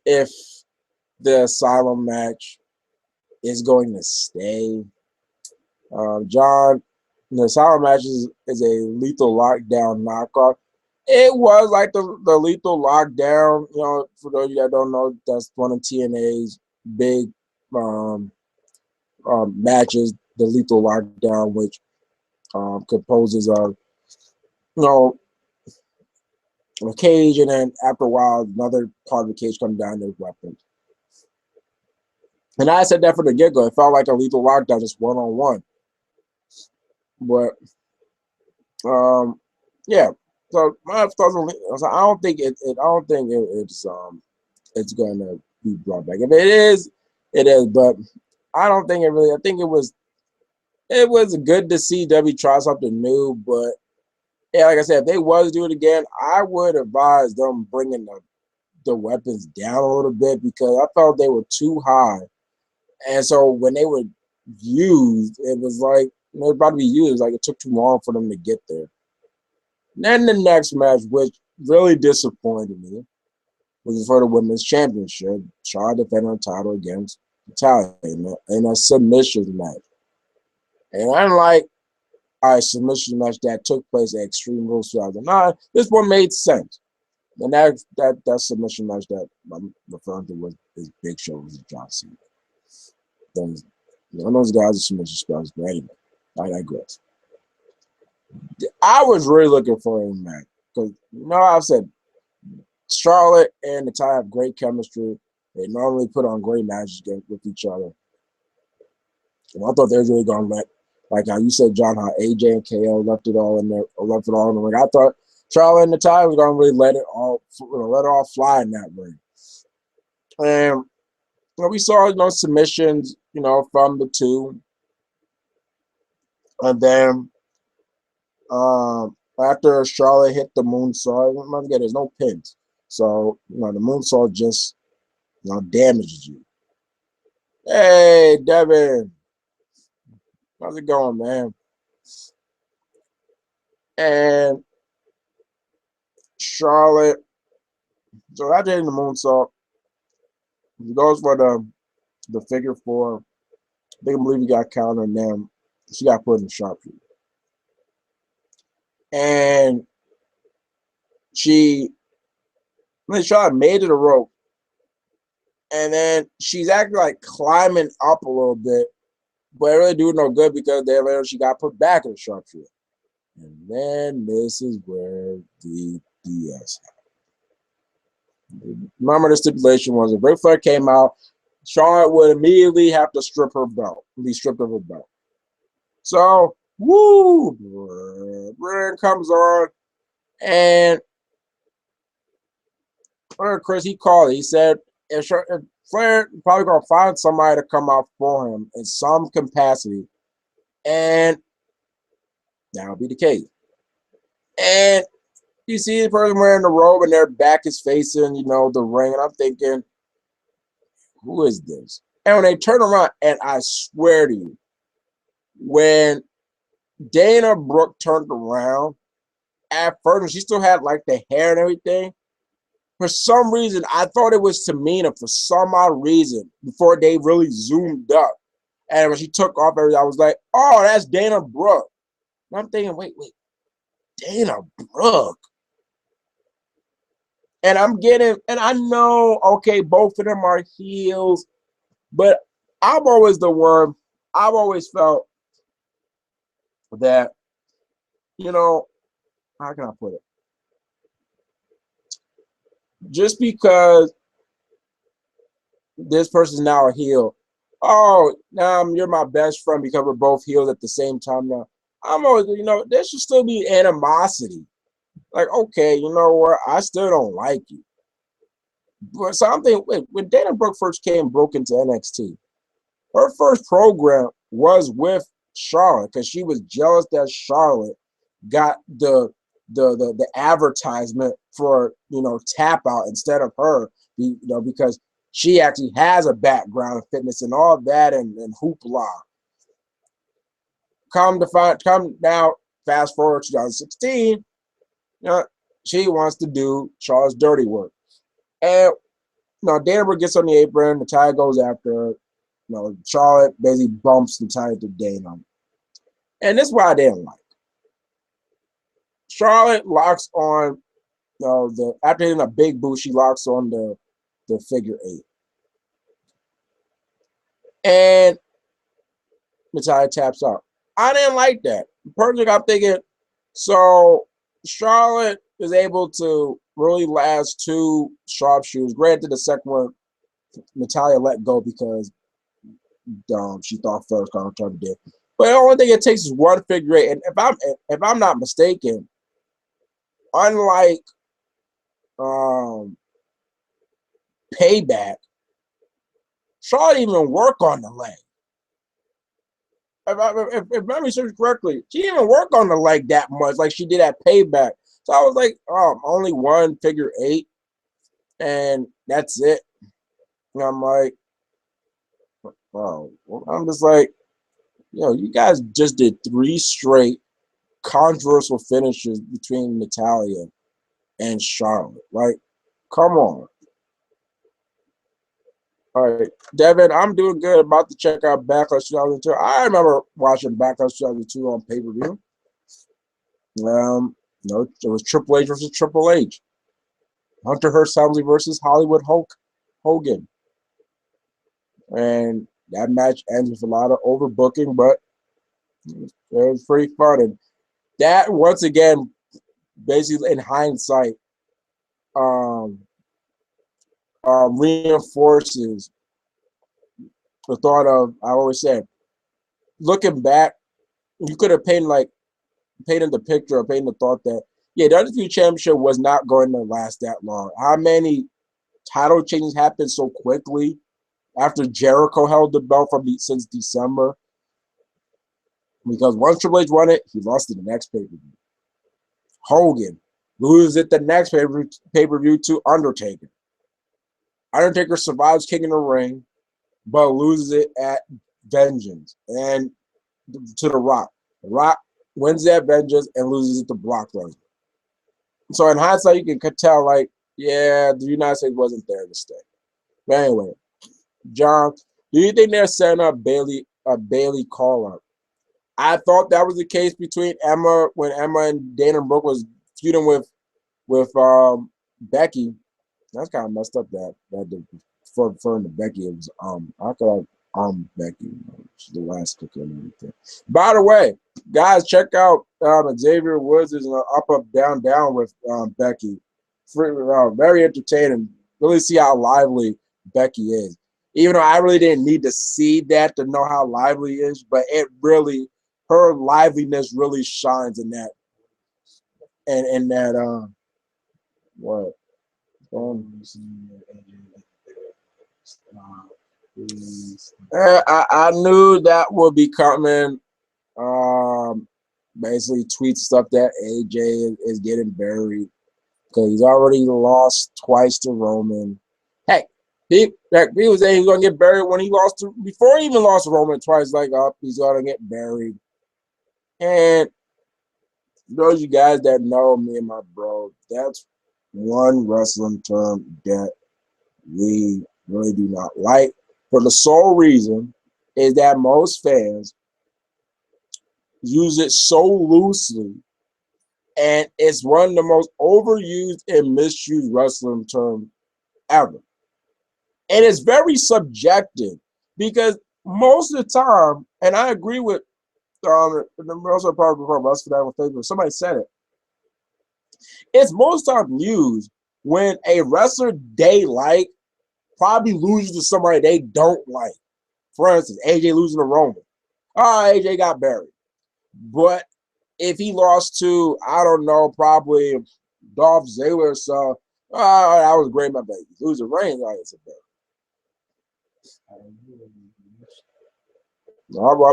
Speaker 1: if the Asylum match is going to stay. John, the Asylum match is a Lethal Lockdown knockoff. It was like the Lethal Lockdown. You know, for those of you that don't know, that's one of TNA's big matches. The Lethal Lockdown, which composes of, you know, a cage, and then after a while, another part of the cage comes down. There's weapons. And I said that from the get-go. It felt like a Lethal Lockdown, just one-on-one. But yeah. So my thoughts on I don't think I don't think it's gonna be brought back. If it is, it is. But I don't think it really. I think it was good to see W try something new. But yeah, like I said, if they was to do it again, I would advise them bringing the weapons down a little bit because I felt they were too high. And so when they were used, it was like they were about to be used. Like it took too long for them to get there. And then the next match, which really disappointed me, was for the women's championship. Charlotte defended her title against Natalya in a submission match. And unlike a submission match that took place at Extreme Rules 2009, this one made sense. And that submission match that I'm referring to was Big Show was John Cena. None of those guys are submission spells, but anyway, I digress. I was really looking for him, man, because I've said Charlotte and Natalya have great chemistry. They normally put on great matches with each other. And I thought they were really going to let, like how you said, John, how AJ and KO left it all in there, left it all in the ring. I thought Charlotte and Natalya was going to really let it all fly in that ring. And we saw submissions, from the two, and then after Charlotte hit the moonsault, don't forget there's no pins, so the moonsault just damages you. Hey, Devin, how's it going, man? And Charlotte, so after hitting the moonsault, he goes for the figure four. They can believe he got countered, and then she got put in the sharpshooter. And Charlotte made it a rope. And then she's actually like climbing up a little bit, but it really do no good because then later she got put back in the sharpshooter. And then this is where the BS happened. Remember, the stipulation was if Ric Flair came out, Charlotte would immediately have to strip her belt, be stripped of her belt. So, Brian comes on, and Chris, he called it. He said, if Flair probably going to find somebody to come out for him in some capacity, and that'll be the case. And you see the person wearing the robe and their back is facing, the ring, and I'm thinking, who is this? And when they turn around, and I swear to you, when Dana Brooke turned around, at first, she still had like the hair and everything. For some reason, I thought it was Tamina for some odd reason before they really zoomed up. And when she took off everything, I was like, oh, that's Dana Brooke. And I'm thinking, wait, Dana Brooke. And I know, okay, both of them are heels, but I've always felt that, how can I put it? Just because this person's now a heel, oh, now you're my best friend because we're both heels at the same time now. I'm always, there should still be animosity. Like, okay, you know what? I still don't like you. But so I'm thinking, wait, when Dana Brooke first broke into NXT, her first program was with Charlotte because she was jealous that Charlotte got the advertisement for Tap Out instead of her, because she actually has a background in fitness and all that and hoopla. Come now, fast forward 2016, she wants to do Charlotte's dirty work. And Dana Brooke gets on the apron, Natalya goes after her. Charlotte basically bumps Natalya to Dana. And this is what I didn't like. Charlotte locks on after hitting a big boot, she locks on the figure 8. And Natalya taps out. I didn't like that. Personally, I'm thinking, so Charlotte was able to really last two sharpshooters. Granted, the second one, Natalya let go because she thought first Trevor did. But the only thing it takes is one figure eight. And if I'm not mistaken, unlike Payback, Shaw didn't even work on the leg. If memory serves correctly, she didn't even work on the leg that much like she did at Payback. So I was like, only one figure eight, and that's it. And I'm like, I'm just like, you guys just did three straight controversial finishes between Natalya and Charlotte. Like, come on. All right, Devin, I'm doing good. About to check out Backlash 2002. I remember watching Backlash 2002 on pay-per-view. No, it was Triple H versus Triple H. Hunter Hearst Helmsley versus Hollywood Hulk Hogan. And that match ends with a lot of overbooking, but it was pretty fun. And that, once again, basically in hindsight, reinforces the thought of, I always said, looking back, you could have painted the picture or painted the thought that, the Undisputed Championship was not going to last that long. How many title changes happened so quickly after Jericho held the belt since December? Because once Triple H won it, he lost it the next pay-per-view. Hogan loses it the next pay-per-view to Undertaker. Undertaker survives King in the Ring, but loses it at Vengeance and to The Rock. The Rock wins at Vengeance and loses it to Brock Lesnar. So in hindsight, you can tell, the United States wasn't there to stay. But anyway, John, do you think they're setting up a Bayley call-up? I thought that was the case between Emma when Emma and Dana Brooke was feuding with Becky. That's kind of messed up that for referring to Becky. It was how could I Becky? She's the last cookie and everything. By the way, guys, check out Xavier Woods is an up down down with Becky. Very entertaining. Really see how lively Becky is. Even though I really didn't need to see that to know how lively he is, but her liveliness really shines in that. And that what? I knew that would be coming. Basically, tweet stuff that AJ is getting buried because he's already lost twice to Roman. Heck, he was saying he was gonna get buried when he lost before he even lost to Roman twice. He's gonna get buried. And those of you guys that know me and my bro, that's one wrestling term that we really do not like, for the sole reason is that most fans use it so loosely, and it's one of the most overused and misused wrestling terms ever. And it's very subjective because most of the time, and I agree with also part of us for that on Facebook, somebody said it. It's most time used when a wrestler they like probably loses to somebody they don't like. For instance, AJ losing to Roman. AJ got buried. But if he lost to, I don't know, probably Dolph Ziggler, so that was great, my baby. Losing Reigns, it's a better.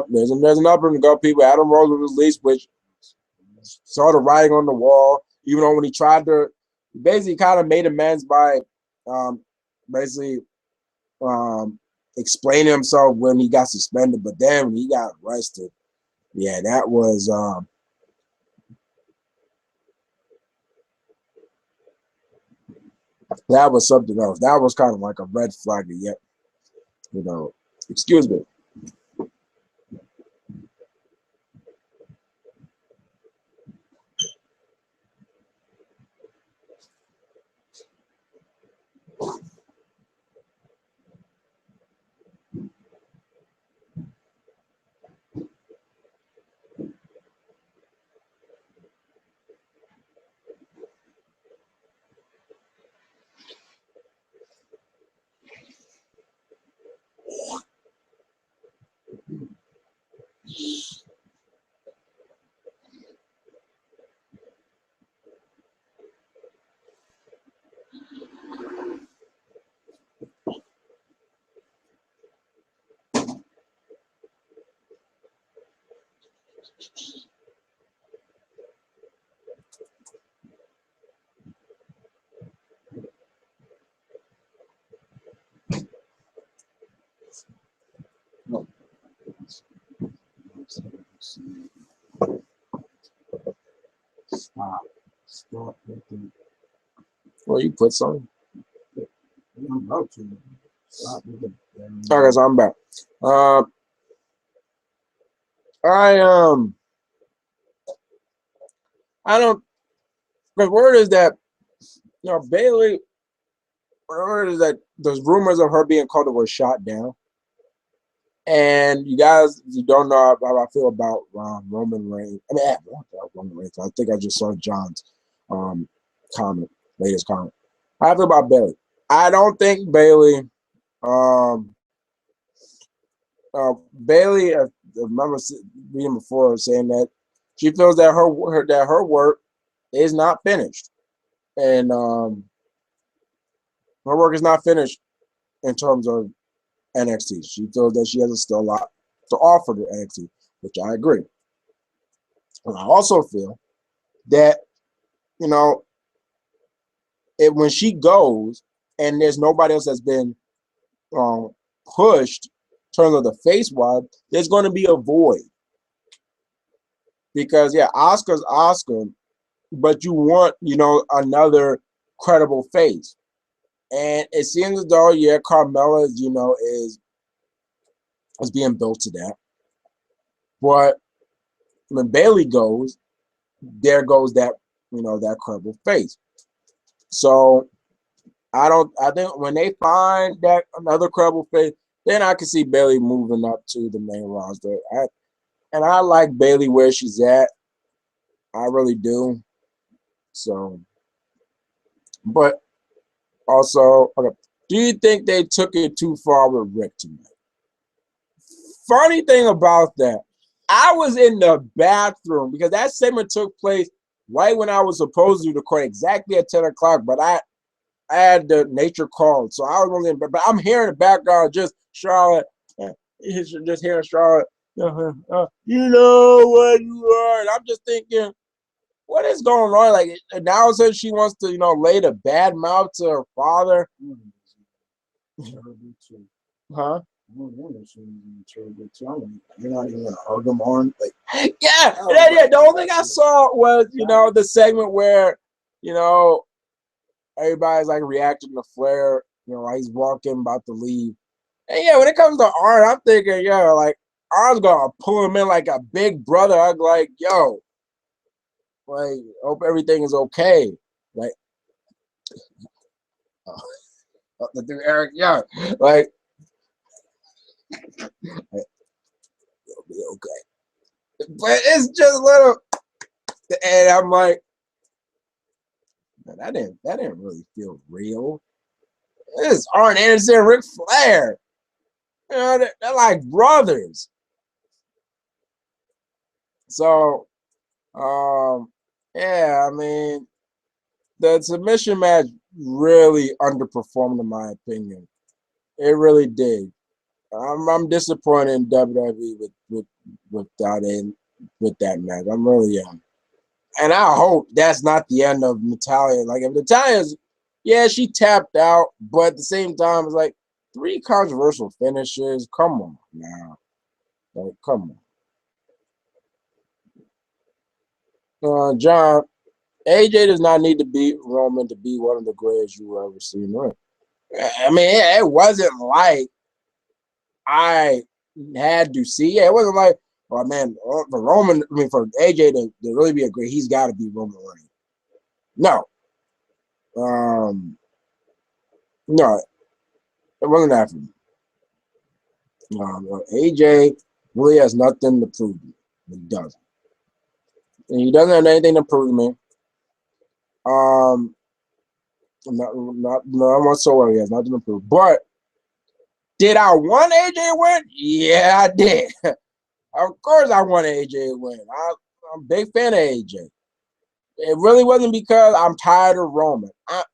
Speaker 1: There's an upper to go, people. Adam Rose was released, which saw the writing on the wall, even though when he tried to, basically kind of made amends by basically explaining himself when he got suspended, but then when he got arrested, that was something else. That was kind of like a red flag, yet, excuse me.
Speaker 2: Stop. Stop.
Speaker 1: Well, you put something.
Speaker 2: I'm about to. Stop.
Speaker 1: Okay, so I'm back. I don't. The word is that Bayley. The word is that there's rumors of her being called were shot down. And you guys, you don't know how I feel about Roman Reigns. I mean, Roman Reigns. I think I just saw John's latest comment. How I feel about Bayley. I don't think Bayley. Bayley, I remember reading before saying that she feels that her work is not finished, and her work is not finished in terms of NXT. She feels that she has still a lot to offer to NXT, which I agree. And I also feel that when she goes and there's nobody else that's been pushed in terms of the face wide, there's going to be a void. Because Oscar's Oscar, but you want another credible face, and it seems as though Carmella is being built to that. But when Bayley goes, there goes that that credible face. So I think when they find that another credible face, then I can see Bayley moving up to the main roster. I like Bayley where she's at. I really do. So, but also, okay, do you think they took it too far with Rick tonight? Funny thing about that, I was in the bathroom because that segment took place right when I was supposed to record exactly at 10 o'clock, but I had the nature called. So I was only in, but I'm hearing the background just Charlotte, just hearing Charlotte, you know what you are. And I'm just thinking, what is going on? Like now says she wants to, lay the bad mouth to her father. Huh?
Speaker 2: You're not even gonna hug him on, like
Speaker 1: yeah. The only thing I saw was the segment where everybody's like reacting to Flair. He's walking, about to leave, and when it comes to Arn, I'm thinking, like Arn's gonna pull him in like a big brother. I'm like, like hope everything is okay. Like, the dude Eric Young, like. It'll be okay. But it's just little, and I'm like, man, that didn't really feel real. This is Arn Anderson and Ric Flair. They're like brothers. So, I mean, the submission match really underperformed in my opinion. It really did. I'm disappointed in WWE with that match. I'm really and I hope that's not the end of Natalya. Like if Natalya's, she tapped out, but at the same time, it's like 3 controversial finishes. Come on now, like come on, John. AJ does not need to beat Roman to be one of the greatest you ever seen. Right? I mean, it wasn't like I had to see. It wasn't like, oh man, for Roman. I mean, for AJ to really be a great, he's got to be Roman Reigns. No, no, it wasn't that for me. AJ really has nothing to prove to me. He doesn't. And he doesn't have anything to prove to me. Not whatsoever. He has nothing to prove. But did I want AJ to win? Yeah, I did. Of course, I want AJ to win. I'm a big fan of AJ. It really wasn't because I'm tired of Roman. Let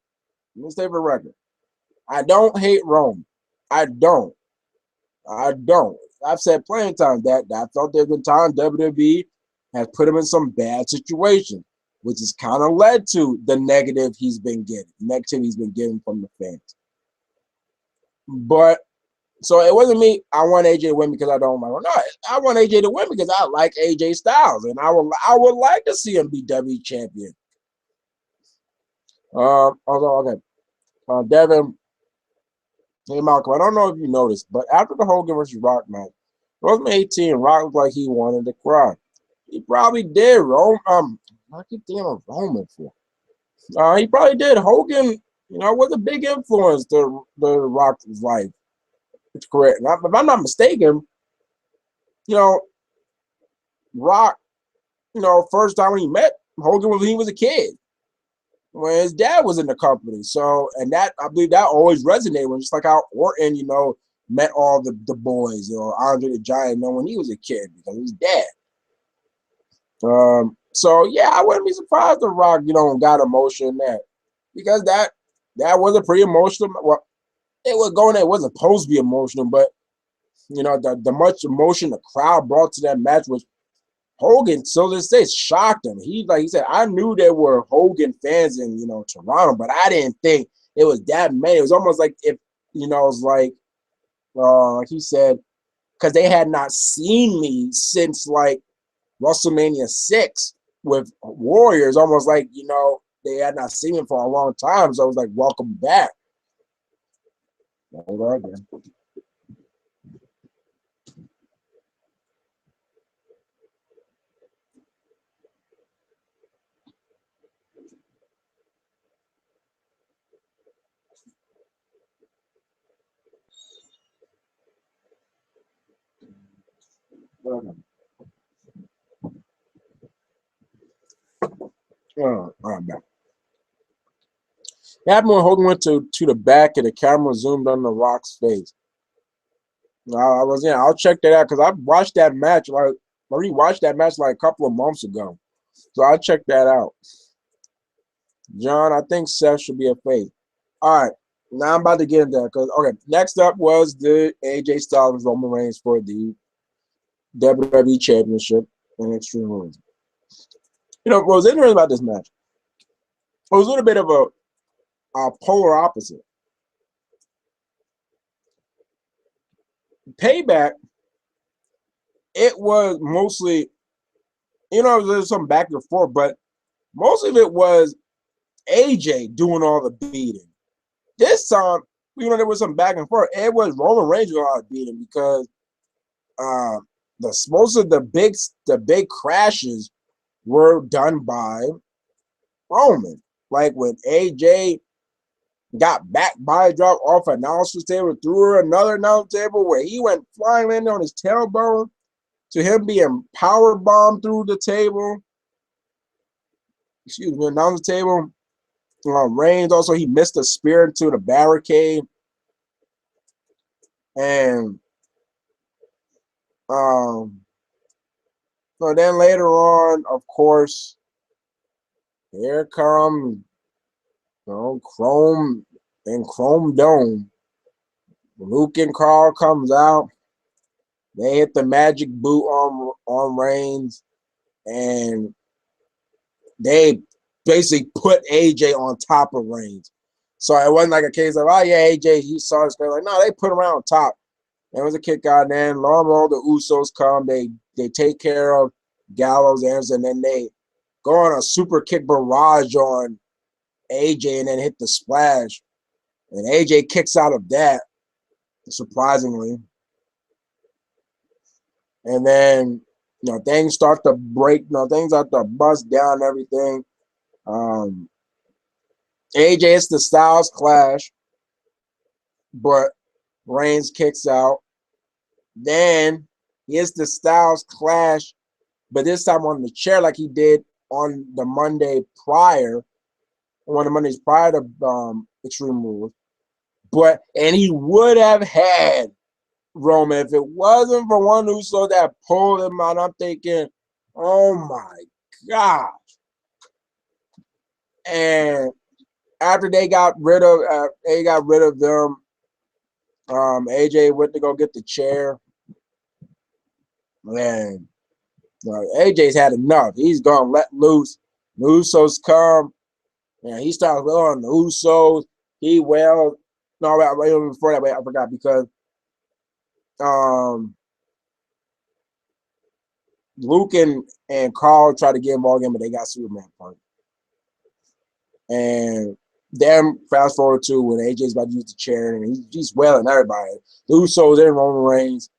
Speaker 1: me stay for the record. I don't hate Roman. I don't. I've said plenty of times that I thought there's been times WWE has put him in some bad situations, which has kind of led to the negative he's been getting, negativity he's been getting from the fans. But so it wasn't me. I want AJ to win because I don't like. No, I want AJ to win because I like AJ Styles, and I would like to see him be W champion. Okay. Devin, hey Malcolm, I don't know if you noticed, but after the Hogan versus Rock match, Roseman 18, Rock looked like he wanted to cry. He probably did. I keep thinking of Roman for. He probably did. Hogan, was a big influence to the Rock's life. It's correct. If I'm not mistaken, Rock, first time when he met Hogan when he was a kid, when his dad was in the company. So, and that, I believe that always resonated with him, just like how Orton, met all the boys, Andre the Giant, when he was a kid because of his dad. So yeah, I wouldn't be surprised if Rock, got emotion in that, because that was a pretty emotional. Well, it was going. It wasn't supposed to be emotional, but the much emotion the crowd brought to that match was Hogan. So this day shocked him. He said, I knew there were Hogan fans in Toronto, but I didn't think it was that many. It was almost like if it was like he said, because they had not seen me since like WrestleMania 6 with Warriors, almost like, they had not seen him for a long time. So I was like, welcome back. Hold on again. All right, back. It happened when Hogan went to the back and the camera zoomed on the Rock's face. I'll check that out because I watched that match I rewatched that match like a couple of months ago. So I'll check that out. John, I think Seth should be a face. All right. Now I'm about to get into that because next up was the AJ Styles Roman Reigns for the WWE Championship in Extreme Rules. What was interesting about this match? It was a little bit of a polar opposite. Payback, it was mostly, there's some back and forth, but most of it was AJ doing all the beating. This time, there was some back and forth. It was Roman Reigns doing all the beating because most of the big crashes were done by Roman. Like when AJ got back by a drop off an announcer's table, through another announcer table where he went flying in on his tailbone, to him being power bombed through the table. Excuse me, announcer table. Reigns also, he missed a spear into the barricade. And so then later on, of course, here comes Chrome and Chrome Dome. Luke and Carl comes out. They hit the magic boot on Reigns, and they basically put AJ on top of Reigns. So it wasn't like a case of, oh yeah, AJ, he saw this guy. Like, no, they put him on top. There was a kick out, and then lo and behold, the Usos come. They take care of Gallows, and then they go on a super kick barrage on AJ and then hit the splash. And AJ kicks out of that, surprisingly. And then, things start to break. Things start to bust down and everything. AJ hits the Styles Clash, but Reigns kicks out. Then he hits the Styles Clash, but this time on the chair like he did on the Monday prior, one of the Mondays prior to Extreme Rules. And he would have had Roman if it wasn't for one Uso that pulled him out. I'm thinking, oh my gosh. And after they got rid of them, AJ went to go get the chair. And AJ's had enough. He's gonna let loose. The Usos come, and he starts on the Usos. He wailed. No, wait, before that, wait, I forgot because um Luke and Carl tried to get involved again, but they got Superman Punk. And then fast forward to when AJ's about to use the chair and he's wailing everybody. The Usos in Roman Reigns.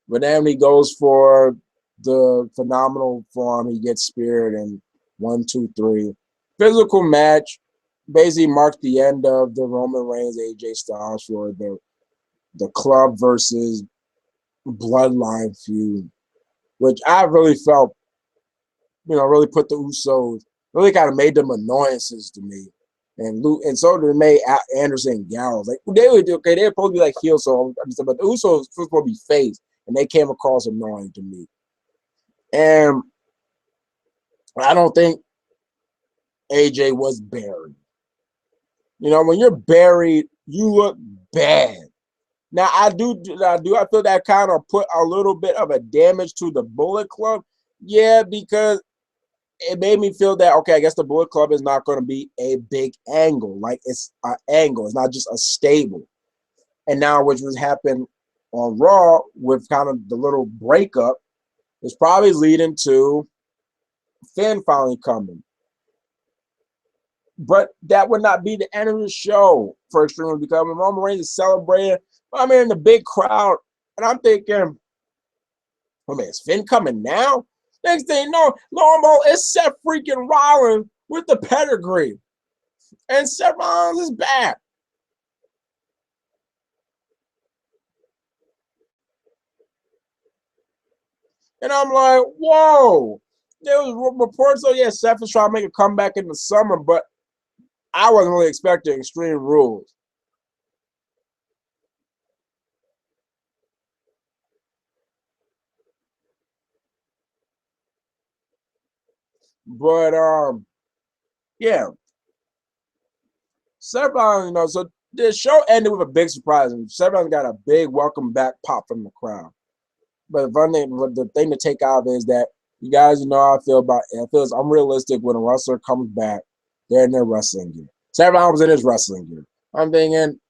Speaker 1: But then he goes for the phenomenal form. He gets speared in 1, 2, 3. Physical match basically marks the end of the Roman Reigns AJ Styles for the club versus bloodline feud, which I really felt, really put the Usos, really kind of made them annoyances to me. And Luke, and so did made Anderson and Gallows. Like they were okay, they're supposed to be like heel, so but the Usos were supposed to be face, and they came across annoying to me. And I don't think AJ was buried. When you're buried, you look bad. Now I feel that kind of put a little bit of a damage to the Bullet Club. Yeah, because it made me feel that, okay, I guess the Bullet Club is not going to be a big angle. Like it's an angle. It's not just a stable. And now, which was happened on Raw with kind of the little breakup, is probably leading to Finn finally coming. But that would not be the end of the show for Extreme because when Roman Reigns is celebrating, I'm in the big crowd, and I'm thinking, oh man, is Finn coming now? Next thing you know, lo and behold, it's Seth freaking Rollins with the pedigree. And Seth Rollins is back. And I'm like, whoa. There was reports, Seth is trying to make a comeback in the summer, but I wasn't really expecting Extreme Rules. But yeah. Seth Rollins, so the show ended with a big surprise, and Seth Rollins got a big welcome back pop from the crowd. But the thing to take out of it is that you guys know how I feel about it. I feel it's unrealistic when a wrestler comes back, they're in their wrestling gear. Seth Rollins was in his wrestling gear. I'm thinking,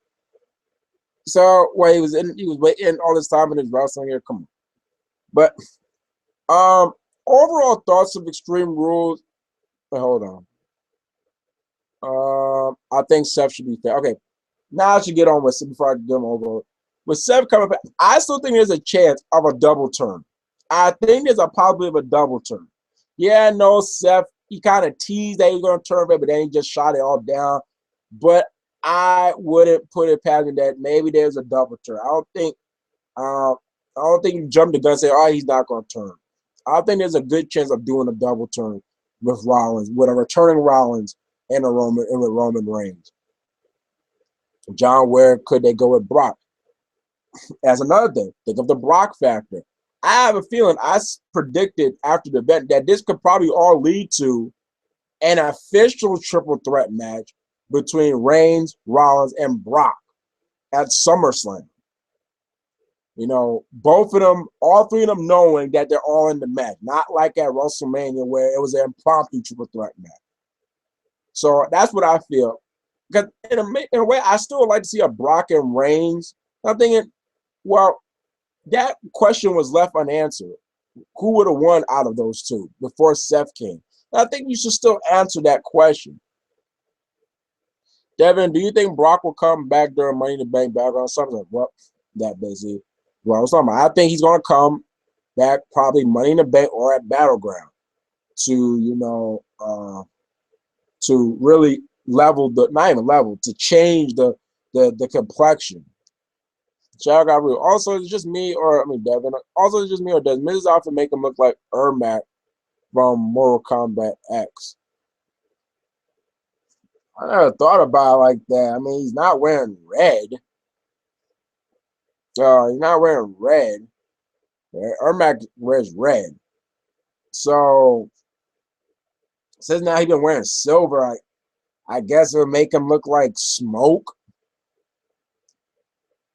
Speaker 1: so he was waiting all this time in his wrestling gear. Come on. But overall thoughts of Extreme Rules. Wait, hold on. I think Seth should be fair. Okay, now I should get on with it before I get him over. With Seth coming back, I still think there's a chance of a double turn. I think there's a possibility of a double turn. Yeah, I know Seth, he kind of teased that he was going to turn it, but then he just shot it all down. But I wouldn't put it past him that maybe there's a double turn. I don't think you jump the gun and say, oh, he's not going to turn. I think there's a good chance of doing a double turn with Rollins, with a returning Rollins and with Roman Reigns. John, where could they go with Brock? As another thing, think of the Brock factor. I have a feeling I predicted after the event that this could probably all lead to an official triple threat match between Reigns, Rollins, and Brock at SummerSlam. Both of them, all three of them knowing that they're all in the match, not like at WrestleMania where it was an impromptu triple threat match. So that's what I feel. Because in a way, I still would like to see a Brock and Reigns. I'm thinking, well, that question was left unanswered. Who would have won out of those two before Seth came? And I think you should still answer that question. Devin, do you think Brock will come back during Money in the Bank background? Something like what? That basically. Well, I was talking about. I think he's going to come back probably Money in the Bank or at Battleground to, to really level not even level, to change the complexion. Shout out real. Also, it's just me, Devin. Also, it's just me, or does Mrs. Alpha make him look like Ermac from Mortal Kombat X? I never thought about it like that. I mean, he's not wearing red. He's not wearing red. Ermac wears red. So, since now he's been wearing silver, I guess it would make him look like Smoke.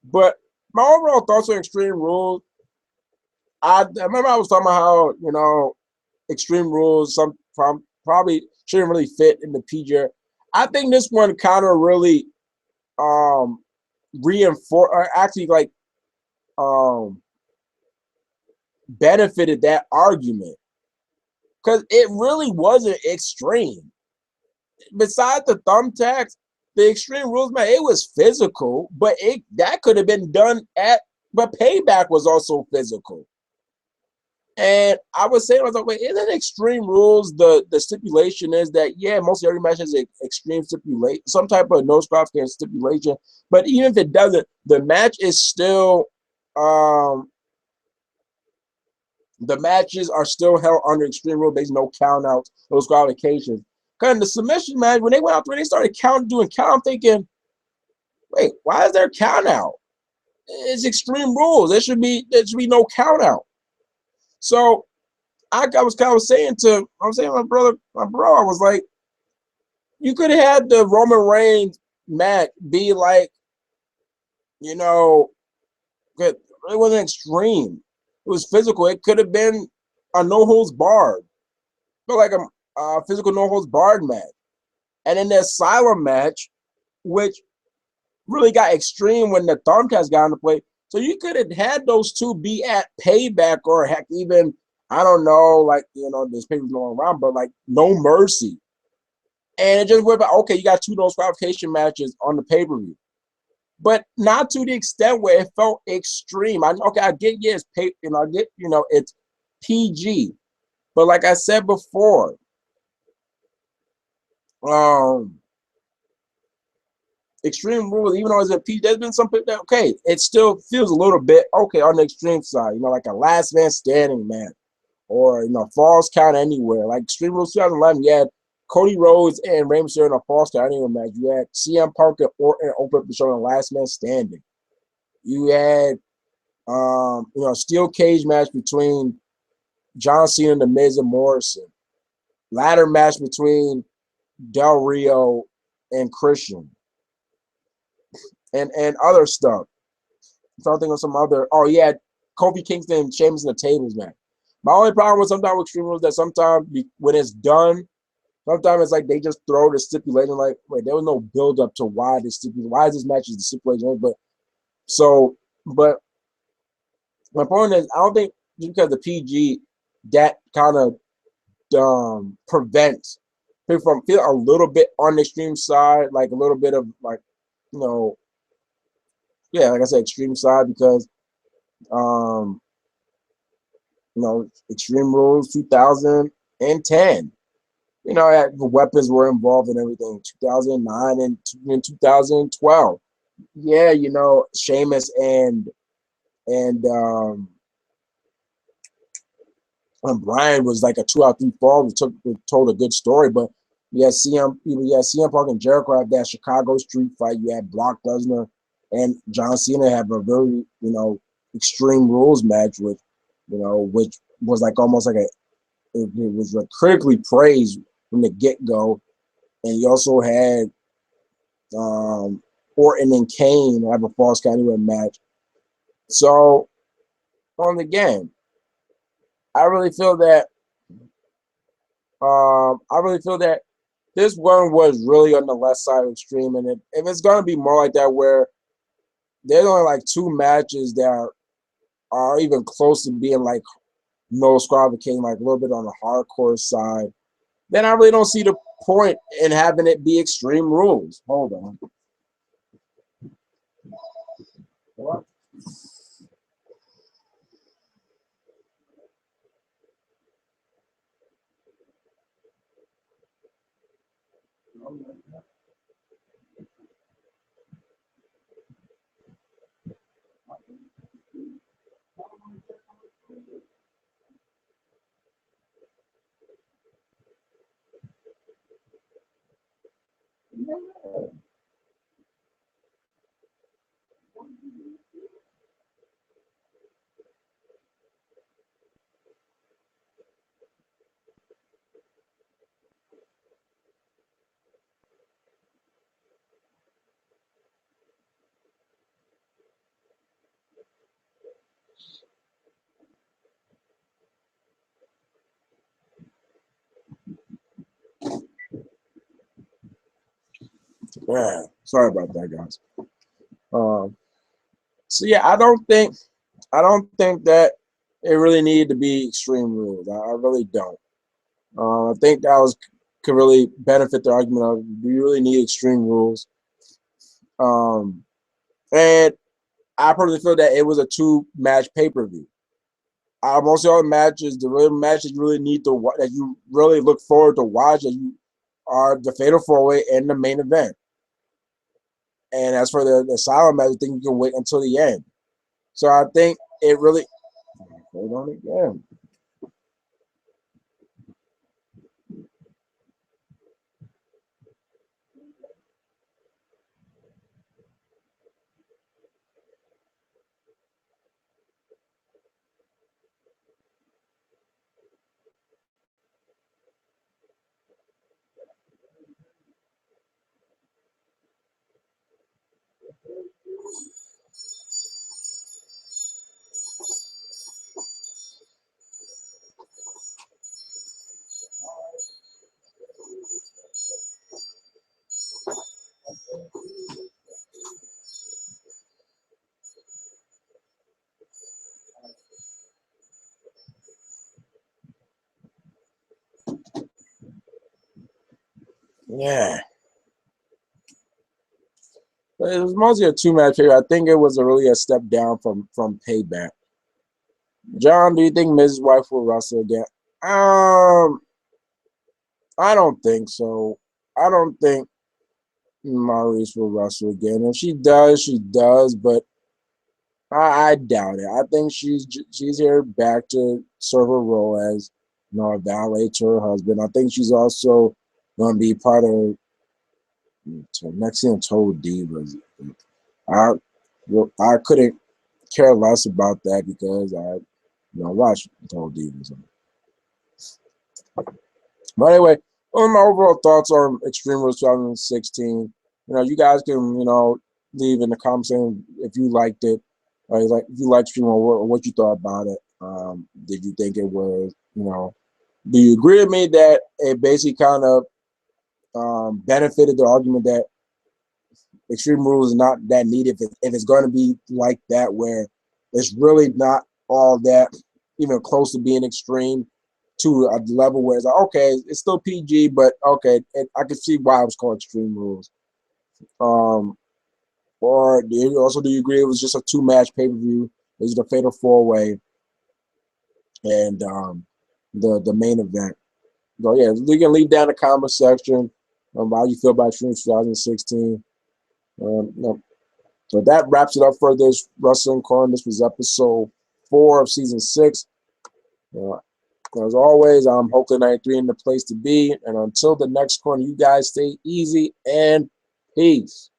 Speaker 1: But my overall thoughts on Extreme Rules, I remember I was talking about how, Extreme Rules probably shouldn't really fit in the PG. I think this one kind of really reinforce or actually like um benefited that argument because it really wasn't extreme. Besides the thumbtacks, the Extreme Rules, man, it was physical, but it that could have been done at. But Payback was also physical. And I was saying, I was like, wait, isn't Extreme Rules the stipulation is that yeah, most every match has an extreme stipulation, some type of no scratch stipulation. But even if it doesn't, the match is still the matches are still held under Extreme Rules. There's no count outs, no qualifications. Because in the submission match, when they went out there, they started doing count. I'm thinking, wait, why is there count out? It's Extreme Rules. There should be no count out. So I was kind of saying my brother, my bro, I was like, you could have had the Roman Reigns match be like, you know, it wasn't extreme. It was physical. It could have been a no holds barred, but like a physical no holds barred match. And then the Asylum match, which really got extreme when the Thumbtacks got into play. So you could have had those two be at Payback or heck even I don't know, like there's people going around, but like No Mercy. And it just went back, okay, you got two of those qualification matches on the pay-per-view. But not to the extent where it felt extreme. I get yes, I get, it's PG. But like I said before, um, Extreme Rules, even though it's a PG, there's been some people that okay, it still feels a little bit okay on the extreme side, like a last man standing man. Or falls count anywhere. Like Extreme Rules 2011, you had Cody Rhodes and Rey Mysterio in a falls count anywhere match. You had CM Punk and Orton open up the show in last man standing. You had steel cage match between John Cena, The Miz, and Morrison. Ladder match between Del Rio and Christian. And other stuff. I'm trying to think of some other. Oh, yeah, Kofi Kingston and Sheamus in the tables match. My only problem with sometimes with Extreme Rules that sometimes when it's done, sometimes it's like they just throw the stipulation like, wait, there was no build up to why why is this match is the stipulation? But my point is, I don't think just because the PG that kind of prevents people from feeling a little bit on the extreme side, like a little bit of like, you know, yeah, like I said, extreme side because um, Extreme Rules 2010. The weapons were involved in everything. 2009 and in 2012. Yeah, Sheamus and Brian was like a 2 out 3 fall. We told a good story, but CM Punk and Jericho had that Chicago street fight. You had Brock Lesnar and John Cena have a very Extreme Rules match which was like almost like it was like critically praised from the get go. And you also had Orton and Kane have a false count anywhere match. So on the game, I really feel that this one was really on the left side of extreme, and if it's gonna be more like that, where there's only like two matches that are even close to being like no squad became like a little bit on the hardcore side, then I really don't see the point in having it be Extreme Rules. Hold on. What? Yeah, sorry about that, guys. So yeah, I don't think that it really needed to be Extreme Rules. I really don't. I think that could really benefit the argument of do you really need Extreme Rules? Um, and I personally feel that it was a two-match pay-per-view. Most of all the matches, the real matches you really need to that you really look forward to watch, that you are the Fatal 4-Way and the main event. And as for the Asylum match, I think you can wait until the end. So I think it really hold on again. Yeah. But it was mostly a two-match pay. I think it was really a step down from Payback. John, do you think Mrs. Wife will wrestle again? I don't think so. I don't think Maurice will wrestle again. If she does, she does, but I doubt it. I think she's here back to serve her role as a valet to her husband. I think she's also going to be part of next thing Total Divas. I I couldn't care less about that because I watch Total Divas. But anyway, on my overall thoughts on Extreme Rules 2016, you guys can, leave in the comments saying if you liked it, or if you liked Extreme Rules, or what you thought about it. Did you think it was, do you agree with me that it basically kind of benefited the argument that Extreme Rules is not that needed if it's going to be like that, where it's really not all that even close to being extreme to a level where it's like, okay, it's still PG, but okay, I can see why it was called Extreme Rules. Or do you agree it was just a two-match pay-per-view? It was the Fatal 4-Way and the main event. So yeah, you can leave down in the comment section how you feel about Extreme 2016. No. So that wraps it up for this Wrestling Corner. This was episode 4 of season 6. As always, I'm Hokley 93 in the place to be. And until the next corner, you guys stay easy and peace.